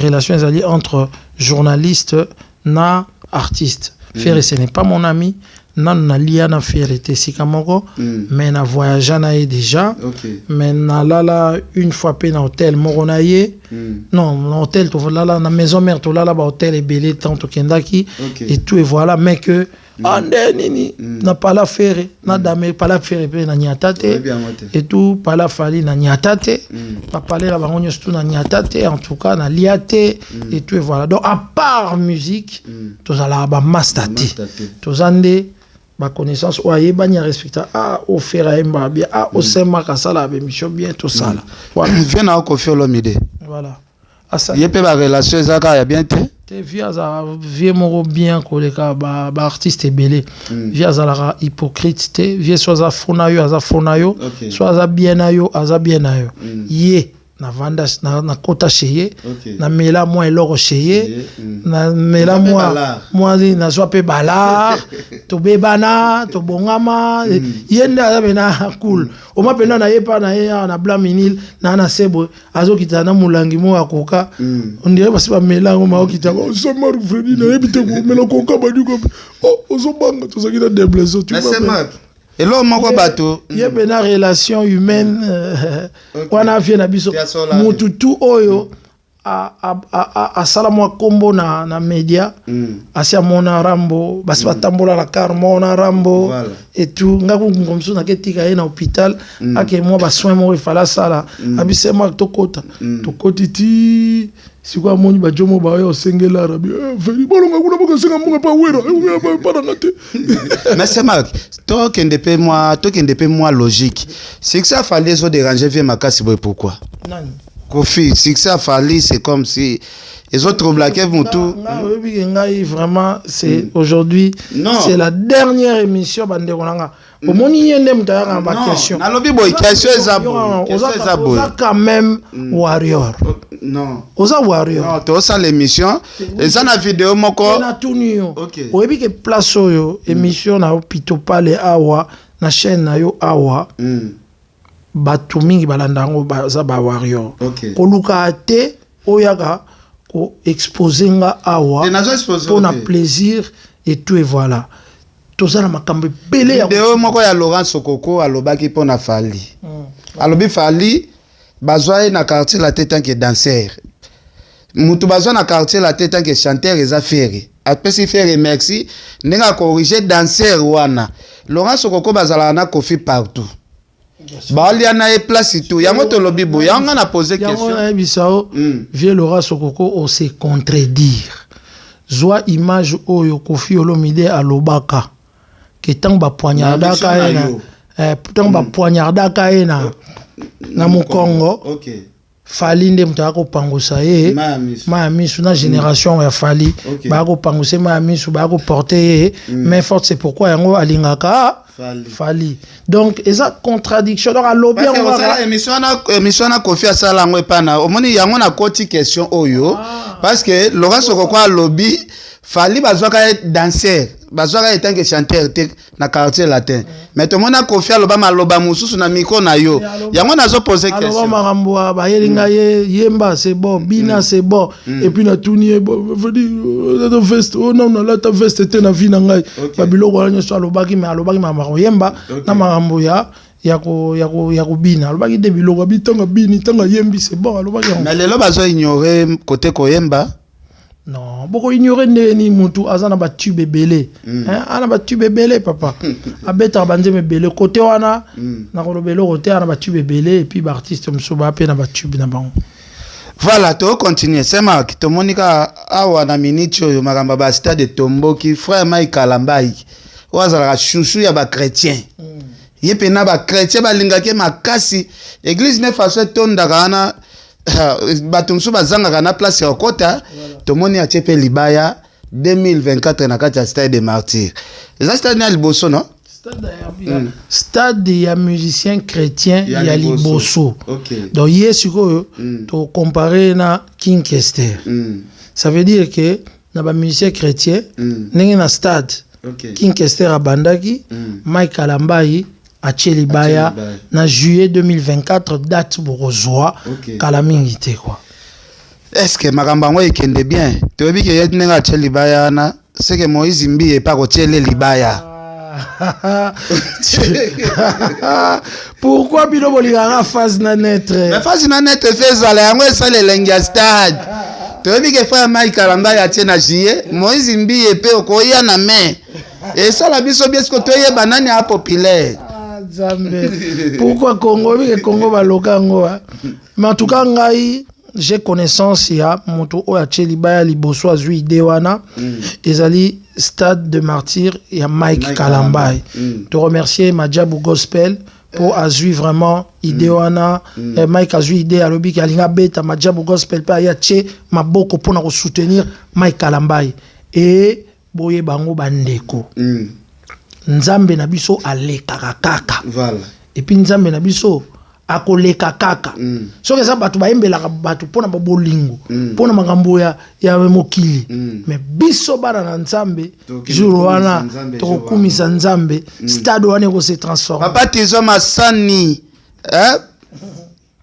relation ezali entre journaliste na artiste faire ce n'est pas mon ami na lia na faire été sikamoko mais na voyage na déjà mais na lala une fois pe na hôtel moko na ye non hôtel to lala na maison mère to lala ba hôtel et belé tant to kendaki et tout et voilà mais que nini na pala faire na dame pala faire pe na nyatate et tout pala fali na nyatate pa parler la bango tout na nyatate en tout cas na liate et tout et voilà donc à part musique to zala ba mastate to zande ma connaissance ou ayé banya respecta au faire emba bien au sema kasala be mission bien tout ça là voilà vient na ko faire l'omide voilà asa yepé ba relation zaka ya bien te via za vie moro bien koleka ba artiste belé via za la hypocrite te via soit za fonayo soit za bien ayo ye na vanda na kota cheye na mela moi eloko cheye na mela moi na soit pe bala to bebana to bongama yenda bena cool o ma pena na yepa na blaminil na sebo azokita na mulangi mo akoka on dirait parce que mela ngo ma okita o so mar fredi na yebite ko mela koka badi ko o so banga to zakina déblessé tu vois. Et là, on bateau. Il y a une relation humaine. On a vu na biso. Mututu oyo a salamwa kombo na media. Asia mona rambo. Basi batambola la car mona rambo. Et tout. Ngaku ngomso na ketika na hôpital. Ake moi ba soin mo ifala sala. Abise ma tokota. Tokotiti. Si quoi moni ba jomo ba yo sengela rabi veli bolonga kuna boka senga munga pa wera pa na ngate. Mais c'est Marc, toi qui ne peux moi logique. C'est que ça fallait se déranger via ma casse pourquoi? Non. Kofi, c'est que ça fallait c'est comme si les autres blagues vont tout. Vraiment c'est aujourd'hui c'est la dernière émission bande konanga. Au moni yende mutaya ba question. Na lobi boy question ezabo. Oza quand même warrior. Non. Oza warrior. Non, to ça l'émission. Et ça na vidéo moko. Na tunio. Oyebi ke place oyo émission na opito pale awa na chaîne na yo awa. Batu mingi balandango baza ba warrior. Koluka te oyaka ko exposer nga awa. Pour na plaisir et tout et voilà. Tozana makambe belé ya vidéo moko ya Laurent Sokoko alobaki pona Fali. Alobi Fali bazwa na quartier la tête en que danseur. Mutu bazwa na quartier la tête en que chanteur eza faire. Après si faire merci nenga corriger danseur wana. Laurent Sokoko bazala na kofi partout. Bali ana e place tout. Yango to lobi bo yanga na poser question. Yango bisao vieux Laurent Sokoko on se contredire. Zwa image oyo Kofi Olomide alobaka. Que tant ba poignardaka ena tant ba poignardaka ena na Mukongo Fali nde mutaka ko pangosa ye Misu na génération ya Fali ba ko pangosa Misu ba ko porter mais forte c'est pourquoi yango alingaka Fali donc eza contradiction donc alobi yango émission na Kofi asala ngo epana omoni yango na koti question oyo parce que Laurent Sokoko alobi Fali bazwaka danseur bazwaka etant que chanteur na quartier latin mais tout le monde a confié aloba mususu na micro na yo yango nazo poser question aloba makambo ba yelinga yemba c'est bon bina c'est bon et puis na tuni veut dire la veste non la ta veste était na vie na ngai ba biloko wana so alobaki mais alobaki makambo yemba na makambo ya ya kobina alobaki de biloko bitanga bini tanga yembi c'est bon alobaki mais lelo bazo ignorer côté koyemba non boko ignorer ni mutu azana ba tube belé hein ana ba tube belé papa abeta banzeme belé côté wana na kolobelo côté ana ba tube belé et puis ba artiste msoba pe na ba tube na bango. Voilà, tu continuer. C'est Marc. Tu monika awa na minute yo makamba ba stade tomboki frère Mike Kalambai. Wazala chouchou ya ba chrétien. Yepe na ba chrétien ba lingake makasi. Église ne façon tonda kana batumsu bazanga kana place ya kota. Tu moni a chepe libaya 2024 na kati ya stade des martyrs. Les stade na liboso non? Stade ya musicien chrétien ya liboso. Donc hier siko to comparer na King Kester. Ça veut dire que na ba musicien chrétien ndenge na stade King Kester abandaki Mike Kalambai a Chelibaya na juillet 2024 date borozwa kala mingi te quoi. Est-ce que makamba ngo ikende bien? To bi ke yetnenga Chelibaya na c'est que Moïse Mbi e pa ko Chele libaya. Pourquoi bino bolingaka phase na netre? Mais phase na netre fait ala yango ça le lengia stade. Tu veux que frère Mike Kalamba ya tiena jié, Moïse Mbi epé okoya na main. Et ça la biso bien ce que toye banani a populaire. Zambe. Pourquoi Congo bi Congo ba lokango? Mais en tout cas ngai j'ai connaissance ya moto o ya Chelibaya liboso azui idée wana ezali stade de martyr ya Mike Kalambai. Te remercier Madjabou Gospel pour azui vraiment idée wana Mike azui idée alobi ki alinga beta Madjabou Gospel pa ya che maboko pona ko soutenir Mike Kalambai et boye bango bandeko nzambe na biso aleka kaka voilà et puis nzambe na biso akoleka kaka soki eza bato bayembelaka bato mpona babolingo mpona makambo ya mokili mais biso bana na nzambe jour wana tokokumisa nzambe stade wana ekose transforme. Papa Tizo Masani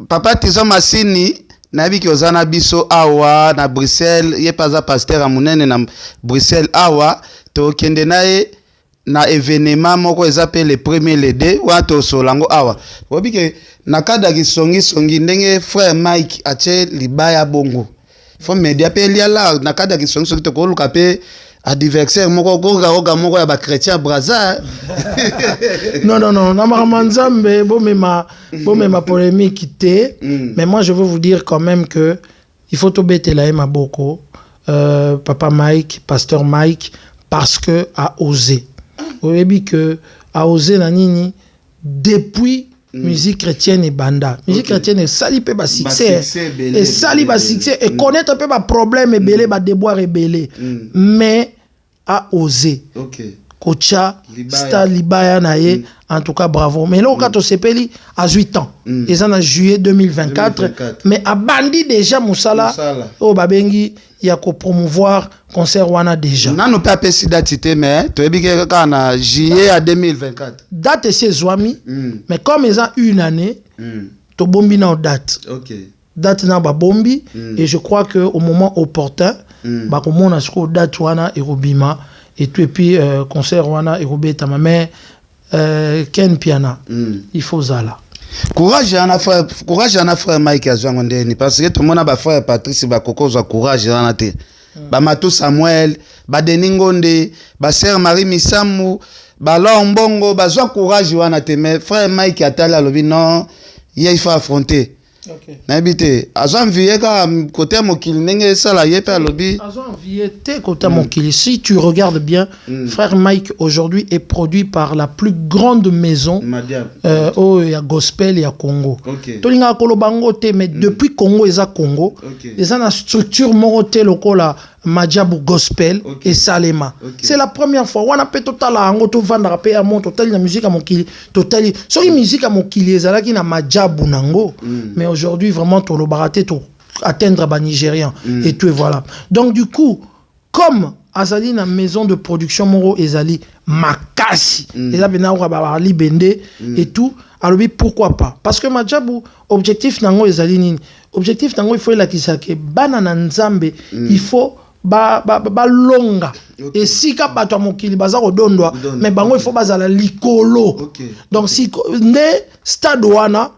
Papa Tizo Masini nayebi ki oza na biso awa na Bruxelles ye paza pasteur ya monene na Bruxelles awa tokende na ye na événement moko ezape le premier le deux wa to solango awa obi ke nakada ki songi ndenge frère Mike ache libaya bongo fo media pe liala nakada ki songi to ko luka pe adversaire moko goga moko ya ba chrétien braza. Non na mamanzambe bomema polémique té mais moi je veux vous dire quand même que il faut tobetela maboko papa Mike pasteur Mike parce que a osé. Vous voyez que a osé na nini depuis musique chrétienne et banda. Musique chrétienne et sali pe ba succès. Et sali ba succès et connaître peu ba problème et belé ba déboire et belé. Mais a osé. Kocha stade libaya na ye en tout cas bravo. Mais là au cas to sepeli à 8 ans. Et ça en juillet 2024 mais a bandi déjà Moussala au babengi il y a qu'à promouvoir concert wana déjà. On n'a pas pesé date mais tu as dit que quand on juillet à 2024. Date c'est Zouami mais comme ils ont une année to bombi na date. Date na ba bombi et je crois que au moment opportun ba comme on a sur date wana et robima et tout et puis concert wana et robeta mais Ken Piana il faut ça là. Courage à frère Mike Azwangondeni parce que tout le monde a frère Patrice ba kokoza courage na te ba Matou Samuel ba Deningonde ba sœur Marie Misamu ba Lombongo ba zwa courage wana te mais frère Mike atala lobi non il faut affronter. N'habite azanvié ka côté mokili ndenge sala yepe alobi azanvié te côté mokili. Si tu regardes bien frère Mike aujourd'hui est produit par la plus grande maison oh ya gospel ya Congo tolinga kolobango te mais depuis Congo eza Congo eza na structure moko te lokola Madjabou Gospel et Salema. C'est la première fois wana pe total ango to vendre pe ya mon total la musique à mokili total so musique à mokili ezalaki na Madjabou nango mais aujourd'hui vraiment to lo baraté to atteindre ba nigérian et tout et voilà. Donc du coup comme azali na maison de production moro ezali makasi ezali na ba libende et tout alors pourquoi pas parce que Madjabou objectif nango ezali nini objectif nango il faut la kisake bana na nzambe il faut longa et si ka bato ya mokili baza kodondwa mais bango il faut bazala likolo donc si nde stade wana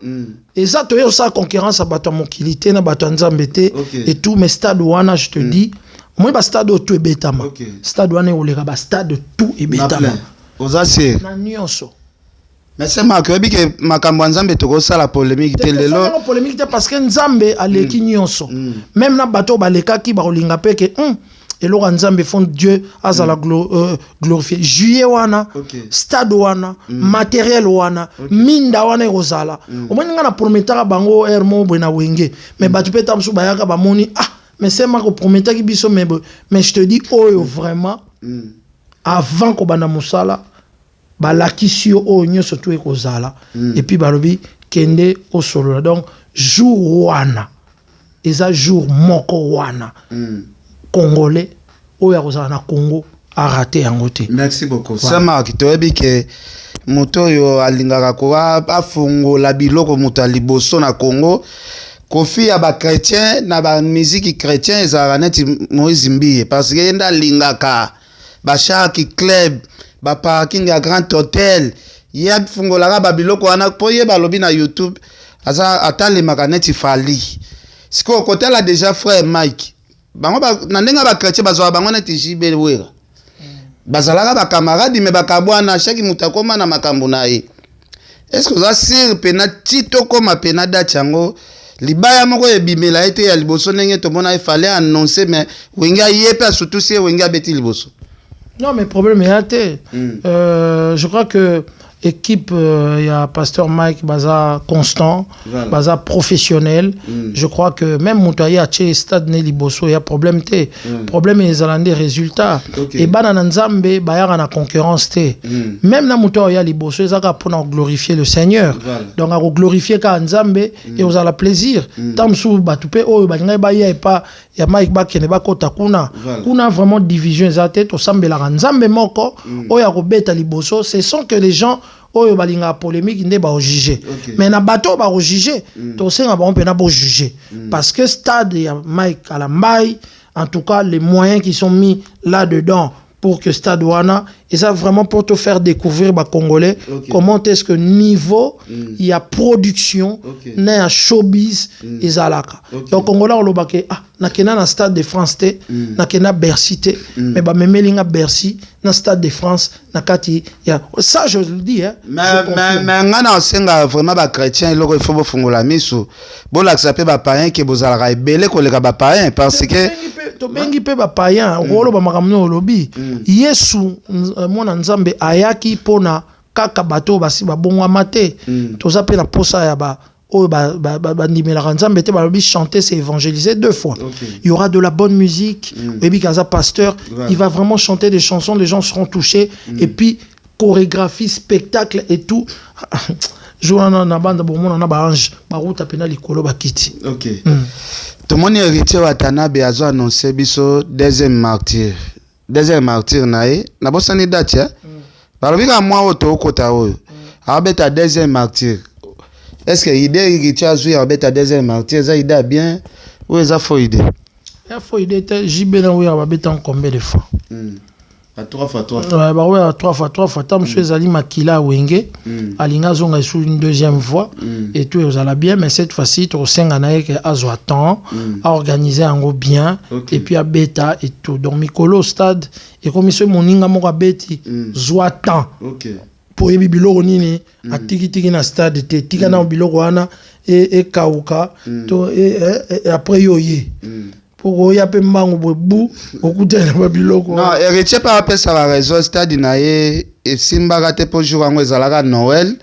eza toyo sa concurrence à bato ya mokili te na bato ya nzambe te et tout mais stade wana je te dis moi ba stade tout ebetama stade wana oleka ba stade tout ebetama ozasi na nyonso. Mais c'est marqué que makambo nzambe toko sala polémique te lelo polémique te parce que nzambe aleki nyonso même na bato balekaki ba kolinga pe ke eloko nzambe fond Dieu azala glorifié juillet wana stade wana matériel wana minda wana ekozala omoni nga na prometaka bango hermo bwena wenge mais bato pe tamsu bayaka bamoni mais c'est marco prometaki biso mais je te dis oyo vraiment avant ko bana musala balakisi yo oyo nyonso tu ekozala et puis balobi kende osolola donc jour wana eza jour moko wana congolais oyo akozala na Congo a raté yango te. Merci beaucoup. Sama kitoyebi ke moto yo alingaka ko afungola biloko moto liboso na Congo kofi ya ba chrétien na ba musique chrétien ezala neti Moïse Mbiye parce que yenda lingaka ba Shark Club ba parking ya Grand Hotel ya fungola ba biloko wana po ye balobi na YouTube aza atale makaneti fali siko kotela déjà frère Mike bango ba nandenga ba chrétien bazwa bango neti jibe wera bazalaka ba camarade me bakabwana chaque mutakoma na makambo na ye est-ce que ça sir pena tito koma pena dachango libaya moko ebimela ete ya liboso ndenge to mona il fallait annoncer mais wenga yepe surtout si wenga beti liboso. Non, mais problème est je crois que équipe, il y a Pasteur Mike Baza constant, Baza professionnel. Je crois que même Moutaye a tché stade Nelly Bosso, il y a problème té. Problème les Hollandais résultats. Et Banana Nzambe, Bayara na concurrence té. Même na Moutaye a Libosso, ils ont pour glorifier le Seigneur. Donc à glorifier ka Nzambe et vous avez le plaisir. Tamsou Batoupe, oh, Banyay Baye pas, il y a Mike Bakene Bakota Kuna. Kuna vraiment division exacte, au Sambela Nzambe Moko, oh, ya Robeta Libosso, ce sont que les gens oyo balinga polémique ne ba juger mais na bateau ba juger to senga ba on peut na ba juger parce que stade ya Mike Kalambai en tout cas les moyens qui sont mis là dedans pour que stade wana et ça vraiment pour te faire découvrir ba congolais comment est-ce que niveau il y a production na showbiz ezalaka donc congolais on lobake na kena na stade de France té na kena Bercy té mais ba memelinga Bercy na stade de France na kati ya ça je le dis hein mais ngana osenga vraiment ba chrétien loko il faut bo fungola miso bo la sape ba païen ke bozalaka ebele koleka ba païen parce que to bengi pe ba païen rolo ba makamno lobi Yesu mwana nzambe ayaki pona kaka bato basi babongwa mate toza pe na posa ya ba o ba nimela nzambe te balobi chanter c'est évangéliser 2 fois il y aura de la bonne musique Baby Kaza pasteur il va vraiment chanter des chansons les gens seront touchés et puis chorégraphie spectacle et tout joana na banda bomona na ba ange ba ruta pena likolo ba kiti tout le monde héritier wa Tanabe azo annoncer biso deuxième martyr nae na bosani date ya balobi ka mwa oto okota oyo abeta deuxième martyr est-ce que idée héritier azo ya abeta deuxième martyr ça idée bien ou ça faux idée ya faux idée te jibe na oyo abeta combien de fois à 3 fois ouais bah ouais 3 fois tam suis ali makila wenge alinga zonga sur une deuxième fois et tout vous allez bien mais cette fois-ci to senga na que azo temps à organiser en gros bien et puis à beta et tout donc mikolo stade et comme ce moninga moko beti zwa temps pour yebi biloko nini atiki na stade te tika na biloko wana et kauka to et après yoye pour y a peu mango bout beaucoup de biloko non héritier pas appeler ça la raison stade na ye et simba raté pour jour en ezalaka Noël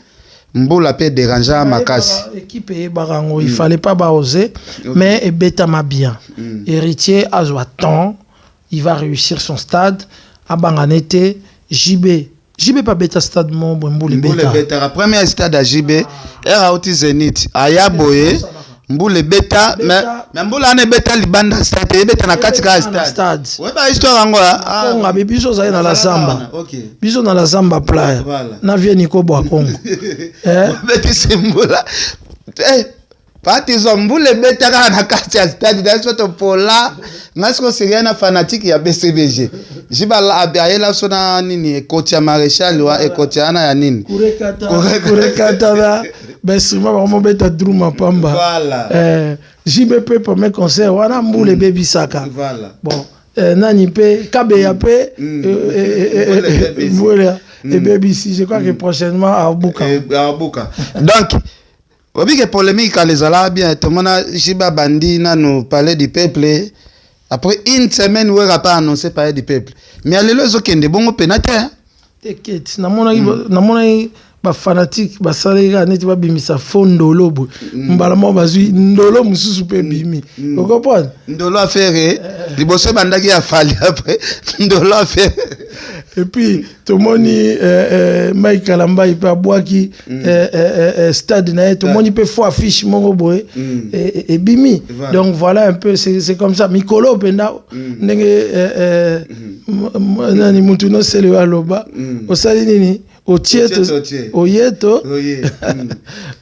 mbula peut déranger makasi équipe e barango il fallait pas oser mais et beta ma bien héritier a temps il va réussir son stade à banganete JB pas beta stade mon mbule beta la première stade à JB era outi Zenith aya boye mbule beta mais mbula ne beta libanda stade beta na kati ka stade ouais ba histoire ngo on a biso za na la zamba biso na la zamba playa na vie niko bwa Kongo beti simbula Pati zombule betaka na kati ya stade da soto pola ngasko seriana fanatique ya BCBG. Jibala abiayela sona nini coach ya Maréchal wa coach ana ya nini? Kurekata da besima vraiment beta druma pamba. Voilà. JBP pour mes concerts wana mbule baby saka. Voilà. Bon, nani pe kabeya pe voilà. Et baby si je crois que prochainement à Abuka. Donc obi que polémique les ala bien tout le monde Jiba Bandi na nous parler du peuple après une semaine où il pas annoncé parler du peuple mais allez les okende bongo penate t'inquiète na mona ba fanatique ba salega neti ba bimisa fondolo bo mbala mo bazui ndolo mususu pe bimi vous comprenez ndolo affaire liboso bandaki ya fali après ndolo affaire. Et puis, tout le monde, Mike Kalamba, il peut avoir qui stade, tout le monde peut faire affiche, mon boy, et bimi. Donc voilà un peu, c'est comme ça. Mikolo, penda, nani mutuno sele aloba, au salinini, au tieto, au yeto.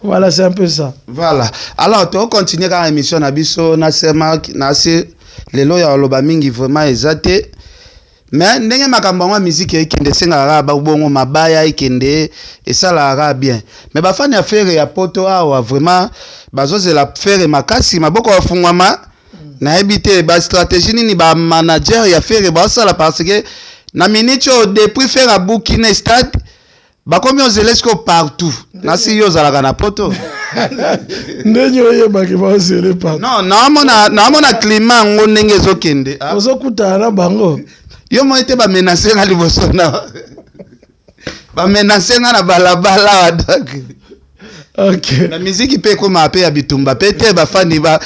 Voilà, c'est un peu ça. Voilà. Alors, tu continues quand l'émission Nabiso, Nasema, Nasi, les lois aloba mingi vraiment exaté. Mais ndenge makambo wa musique ikende senga ba bongo mabaya ikende esala bien mais ba fani affaire ya poto awa vraiment bazoze la faire makasi maboko afungwama na ebité ba stratégie nini ba manager ya faire ba sala parce que na minute depuis faire a bookine stade ba komi ozelesco partout na si yo zala na poto ndenyo yeba ke ba ozele partout non na mona climat ngo ndenge zokende ozokuta na bango yo mo ete ba menacer na liboso na ba menacer na balabala donc OK na musique pe ko ma pe ya bitumba pete ba fani ba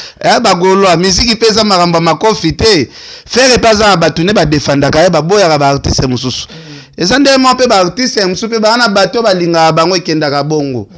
golo musique pe za maramba makofi te faire pas za ba tune ba defenda ka ba boya ba artiste mususu ezande mo pe ba artiste mususu pe ba na bato ba linga bango ekenda ka bongo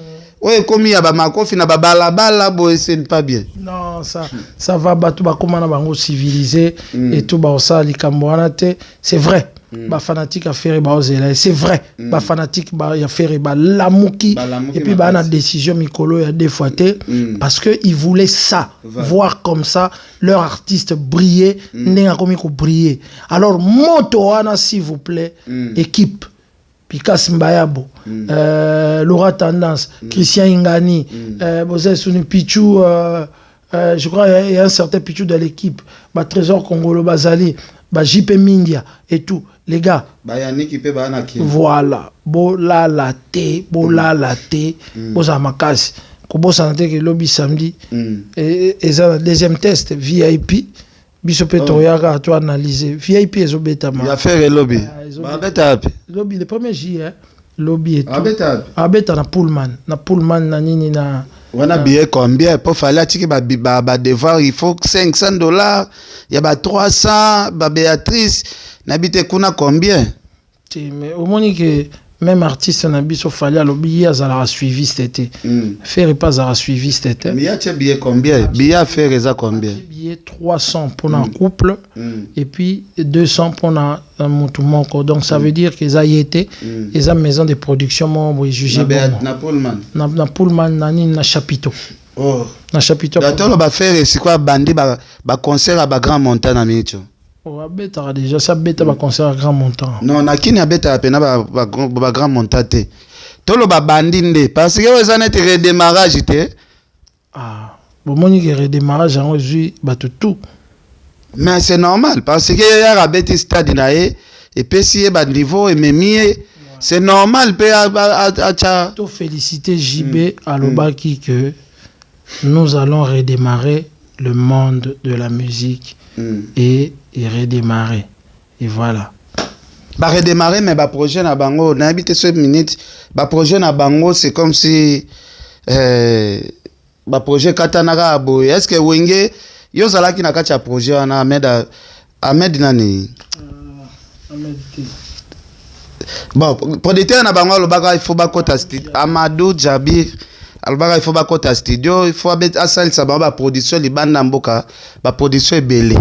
oye komi ya ba makofi na ba balabala bo c'est pas bien. Non, ça va battu ba comment na bango civilisé et tout ba ça likambo wana te, c'est vrai. Ba fanatique a faire ba ozela, c'est vrai. Ba fanatique ba ya faire ba lamuki et puis ba na décision mikolo ya deux fois te parce que ils voulaient ça, voir comme ça leur artiste briller, n'enga komi ko briller. Alors moto wana s'il vous plaît, équipe Pikas Mbayabo, Laura Tendance, Christian Ingani, Bozé Souni Pichou, je crois qu'il y a un certain Pichou de l'équipe, Trésor Congolo Bazali, JP Mindia et tout, les gars. Voilà, bola la thé, boza makasi, kobo santé que lobby samedi, et ça deuxième test VIP. Biso Petoyaka, tu analyser. VIP et Zobetama. Il a fait le lobby. Lobby, le premier J, lobby et tout. Abeta na Pullman. Na Pullman, na nini na. On a billet combien? Pour faire la tique, devoir, il faut $500. Il y a 300. Béatrice, n'habite kuna combien? Mais au moins que. Même artiste n'a pas fallu à l'obéir à la suivi cet été. Faire pas à la suivi cet été. Mais il y a billet combien? Billet faire ça combien? Billet 300 pour un couple et puis 200 pour un montou. Donc ça veut dire qu'ils a été ils ont maison de production moi jugé bon. Na Pullman. Na Pullman na chapiteau. Oh. Na chapiteau. D'ailleurs ba faire c'est quoi bandi ba concert à ba grand montant na minute. Oh, bêta déjà ça bêta va concert à grand montant. Non, na kini bêta pena ba grand montant te. Tolo ba bandinde parce que ça net redémarrage te. Ah, bon moni que redémarrage en aujourd'hui ba tout. Mais c'est normal parce que y a rabeti stade na et puis si ba niveau et même c'est normal pe a to féliciter JB à l'obaki que nous allons redémarrer le monde de la musique et redémarrer. Et voilà. Bah redémarrer mais bah projet na bango na habité 5 minutes bah projet na bango c'est comme si bah projet katanaka boy est-ce que wenge yo zalaki na kacha projet na Ahmed nani bon producteur na bango lobaka il faut ba kota studio Amadou Jabir alobaka il faut ba kota studio il faut abet asal sa ba production libanda mboka ba production ebele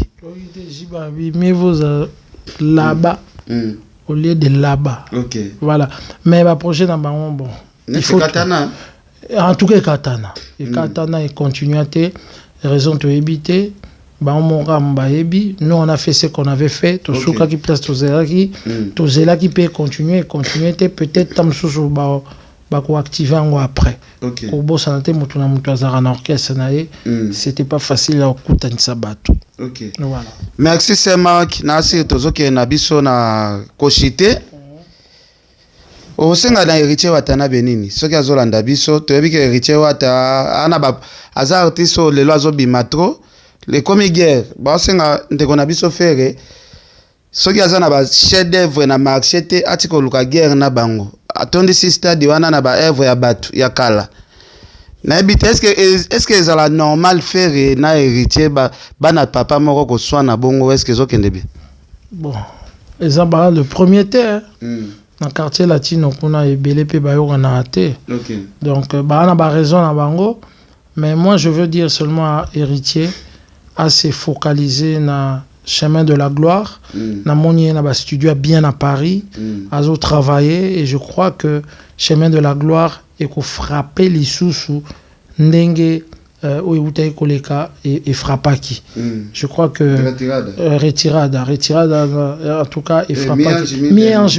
mais vous là-bas au lieu de là-bas. OK. Voilà. Mais ma prochaine bon. Il faut katana. En tout cas, Katana. Et Katana, il continue à te raison de éviter. Nous, on a fait ce qu'on avait fait. Tout ce qui place Tozela qui peut continuer. Peut-être tam sous bako activer après. Au bout santé mutuna mutazara na orchestre nae, c'était pas facile à kutanisa bato. Voilà. Merci c'est Marc. Nasi tozoke na biso na koshite. Osenga na héritier watana benini. Soki azolanda biso, toyebi ke héritier wata ana ba aza artiste lelo azobimatro. Les comédiens, basenga ndeko na biso fere. Soki azana ba chef d'œuvre na marché te atiko luka guerre na bango. Atondi sister di wana na ba œuvre ya batu ya kala. Na ebite est-ce que ezala normal faire na héritier ba na papa moko ko soina bongo est-ce que ezokende bien? Bon, ezaba le premier terre. Dans le quartier latino kuna ebele pe ba yo na até. Donc ba na ba raison na bango, mais moi je veux dire seulement à héritier à se focaliser na chemin de la gloire, na moni na ba studio bien à Paris, à travailler et je crois que chemin de la gloire et qu'on frapper les sous ndenge outai koleka et frappaki. Je crois que retirada en tout cas et frappaki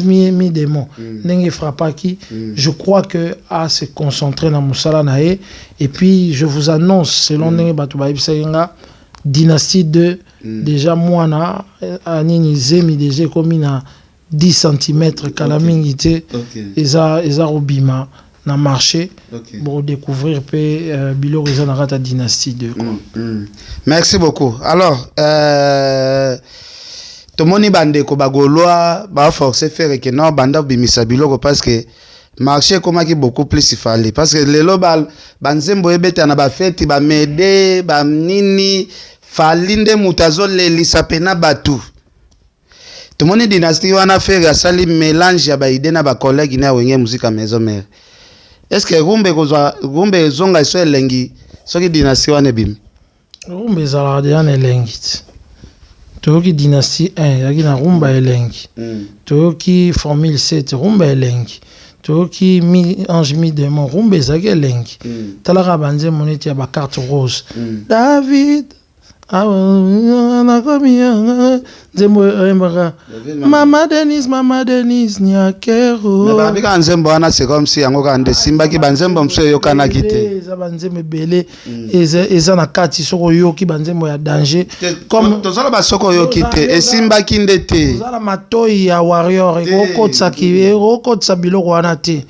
mi démon ndenge frappaki. Je crois que à se concentrer na musala nae et puis je vous annonce selon ndenge batu ba ibsenga dynastie 2 déjà moi anini zemi déjà comme na 10 cm kalamingité eza robima na marché pour découvrir pe bilo reza na rata dynastie 2 quoi. Merci beaucoup. Alors tomoni bande ko bagoloa ba forcer faire que non banda bimisa biloko parce que marché comment qui beaucoup plus il fallait parce que lelo banzembo ebeta na ba fête ba mede ba nini falinde mutazo lelisa pena batu. Tout le monde dynastie wana fait asali mélange ya ba idée na ba collègue na wenge musique maison mère. Est-ce que rumbe zonga so elengi soki dynastie wana bim? Rumbe zala de wana elengi. Toki dynastie 1 yaki na rumba elengi. Toki formule 7 rumba elengi. Toki mi ange mi démon rumbe zaki elengi. Talaka banze moneti ya ba carte rose. David Mama Denise Nyakero. Babika nzembo wana c'est comme si yango kande simba ki banzembo mso yokana kite. Eza banzembo belé eza na kati soko yoki banzembo ya danger comme tozala ba soko yokite e simba kinde te. Tozala matoi ya warrior ekokotsa ki ekokotsa biloko wana te.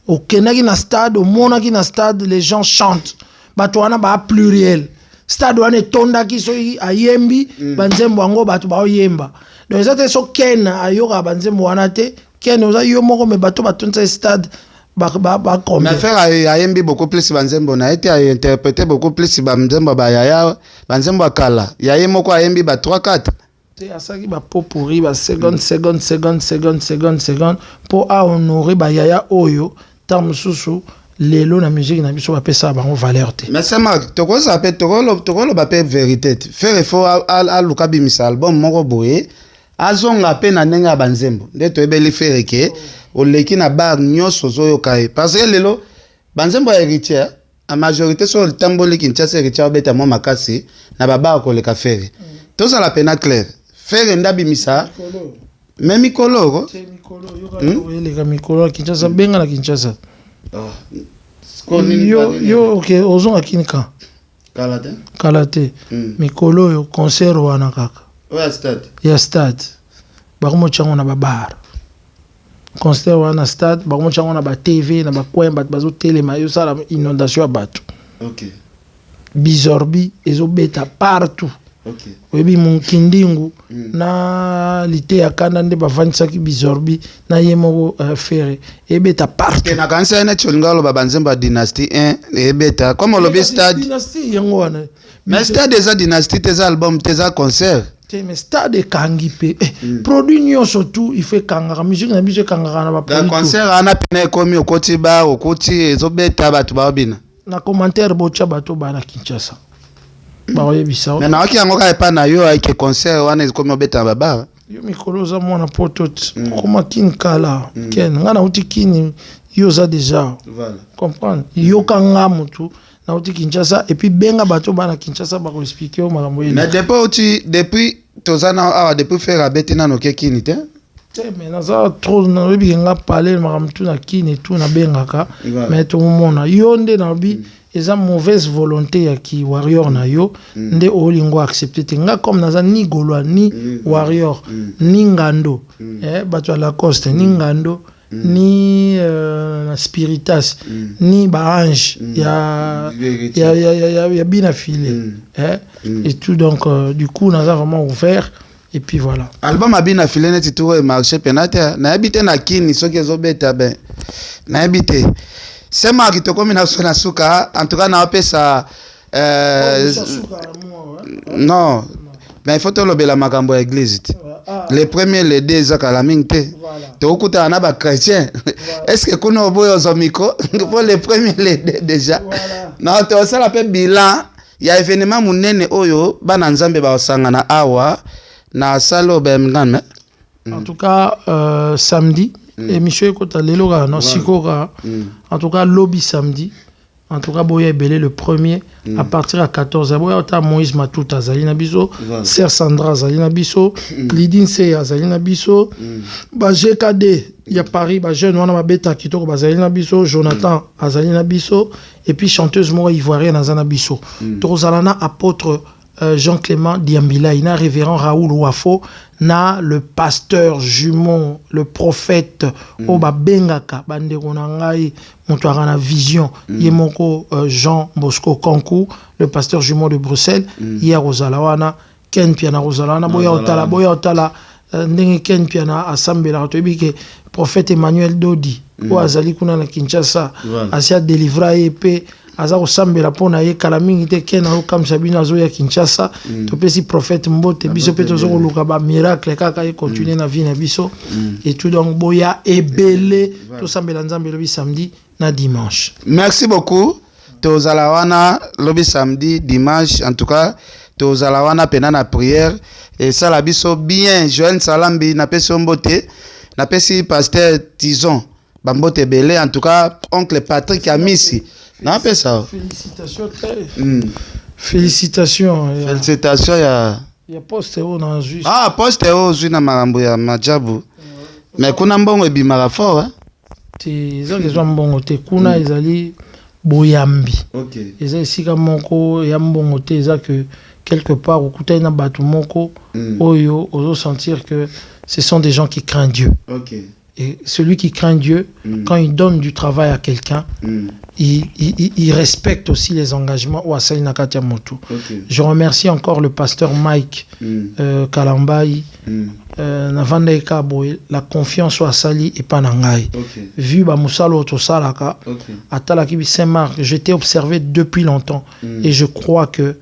Okendaki na stade omonaki na stade les gens chantent. Bato wana ba pluriel. Stade wane tonda ki so ayembi banzembo ango bato ba oyemba donc ça te so ken ayoka banzembo wana te ken oza yo moko me bato batonza stade ba comme mais faire ayembi beaucoup plus banzembo na été à interpréter beaucoup plus banzembo ba yaya banzembo akala yaye moko ayembi ba 3 4 te asaki ba pot pourri ba seconde pour a honorer ba yaya oyo tam susu lelo na musique na biso ba pesa ba valeur te. Mais c'est Marc, toko ça peut toko ba pe vérité. Faire effort à lukabi mis album moko boye azonga pe na nenga banzembo. Nde to ebeli faire ke o leki na bar nyoso zoyo kai parce que lelo banzembo ya héritier a majorité sur le tamboli Kinshasa héritier beta mo makasi na baba ko le faire. To ça la pena clair. Faire ndabi misa même mikolo yo mikolo Kinshasa benga na Kinshasa. Yo ok ozon akinika kalate mikolo yo concert wana kaka ya stade bakomo chango na babar concert wana stade bakomo chango na ba TV na ba kwemba bazo telema yo sala inondation ya bato bizorbi ezobeta partout. Webi munkindingu na lite ya kanda nde bavanisaki bizorbi na yemo fere ebeta partout na kanisa ene chongalo babanzemba dynastie 1 ebeta comme le stade dynastie yango wana mais stade des dynastie tes albums tes concert mais stade kangipe produit nyonso tout il fait kangara musique na biso kangara na ba produit concert ana pene komi okoti ba okoti ezobeta batu babina na commentaire bocha bato bana Kinshasa. Mais na waki yango ka epa na yo avec concert wana comme obeta baba yo mikolo za mwana potot koma kin kala ken ngana uti kini yoza déjà. Voilà. Comprendre. Yokanga mutu na uti Kinshasa et puis benga bato bana Kinshasa ba ko expliquer au makambo Mais depuis tozana depuis faire abeti na noke kini te. Mais na ça trop na lobi nga parler makambo tu na kini tout na bengaka mais tout mona yonde na bi eza mauvaise volonté ya ki warrior na yo nde olingo accepter te nga comme naza ni golwa ni warrior ni ngando bato la coste ni ngando ni spiritas ni baange ya bina filé et tout donc du coup naza vraiment ouvert et puis voilà album abina filé net tout e marché penate na habité na kini soki ezobeta ben na habité c'est moi qui te comme na suka en tout cas na pesa non mais il faut te lobela makambo ya église les premiers les deux za kala mingte te okuta na ba chrétien est-ce que kuna oboyo zomiko pour les premiers les deux déjà non te ça la pe bilan ya événement munene oyo bana nzambe ba osangana awa na salo ba mngana en tout cas samedi émission ekota lelo ka non sikoka en tout cas lobby samedi en tout cas boya belé le premier à partir à 14h boya ta Moïse Matuta Zalina Biso Sœur Sandra Zalina Biso Lidine Seya Zalina Biso ba GKD il y a Paris ba jeune wana mabeta kitoko ba Zalina Biso Jonathan Azalina Biso et puis chanteuse moi ivoirienne Azana Biso Tozalana apôtre Jean-Clément Diambila, il y a révérend Raoul Ouafo, na le pasteur jumeau, le prophète Oba Bengaka, bande konangai, montoirana vision, Yemoko Jean Bosco Kankou, le pasteur jumeau de Bruxelles, hier Rosalawana, Ken Piana Rosalawana, boya otala, ndenge Ken Piana asambela tobike prophète Emmanuel Dodi, o azali kuna na Kinshasa, asia délivra épée. Aza osambela pona ye kala mingi te kena o kam sabina zo ya Kinshasa to pesi prophète mbote biso pe tozo luka ba miracle kaka e continuer na vie na biso et tout donc boya ebele to sambela nzambe lobi samedi na dimanche. Merci beaucoup. Tozala wana lobi samedi dimanche en tout cas tozala wana pena na prière et ça la biso bien Joël Salambi na pesi mbote na pesi pasteur Tison bambote belé en tout cas oncle Patrick Amisi. Non, pas ça. Félicitations. Félicitations. Félicitations. Il y a postéo dans le juge. Ah, postéo, je suis dans ma majabu. Mais kuna mbongo ebi marafort, hein? C'est ça que mbongo te kuna ezali boyambi. OK. Ezali sika moko ya mbongo te eza que quelque part okuta na batu moko oyo ozo sentir que ce sont des gens qui craignent Dieu. OK. Et celui qui craint Dieu, quand il donne du travail à quelqu'un, il respecte aussi les engagements ou à Nakatia Motu. Je remercie encore le pasteur Mike Kalambai, la confiance à Sali et Panangai. Vu Bamusalo Otosalaka, à Talakibi Saint-Marc, j'étais observé depuis longtemps et je crois que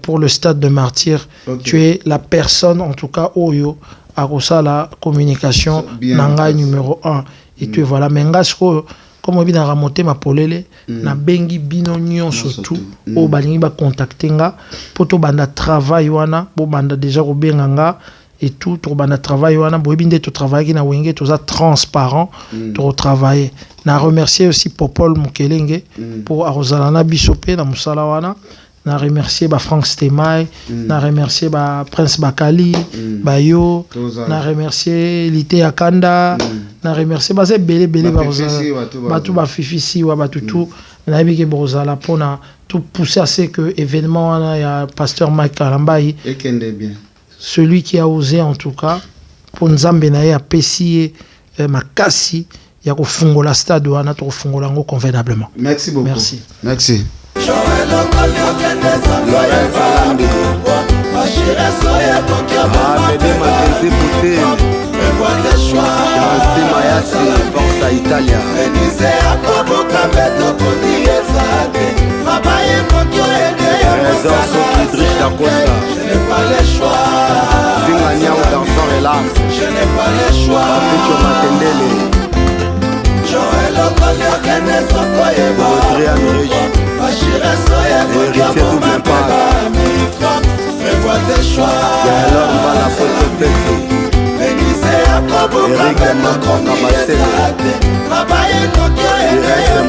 pour le stade de martyr, tu es la personne, en tout cas, Oyo. À la communication nanga numéro 1 et tu voilà mengasko comme on a remonté ma polele na bengi bino nyonso tout o balingi ba contacter nga poto banda travail wana bo banda déjà ko benganga et tout to banda travail wana bo binde to travailler na wenge to za transparent to travailler na remercier aussi Popol Mukelenge pour arozalana bisope na musala wana. Na remercier ba Frank Stemay, na remercier ba Prince Bakali, ba yo, na remercier Lité Akanda, na remercier ba ze belé ba tout ba fifisi wa ba tout na biki bozala pona tout pousser à ce que événement wana ya pasteur Mike Kalambai bien. Celui qui a osé en tout cas pour nzambe na ya pesi makasi ya ko fungola stade wana to fungola ngo convenablement. Merci beaucoup. Merci. Merci. Forza Italia. Je n'ai pas le choix. Je n'ai pas le choix. Joël Okolia Kene Sokoye héritier double part. Prévois tes choix. Eric Makaka Masele Irese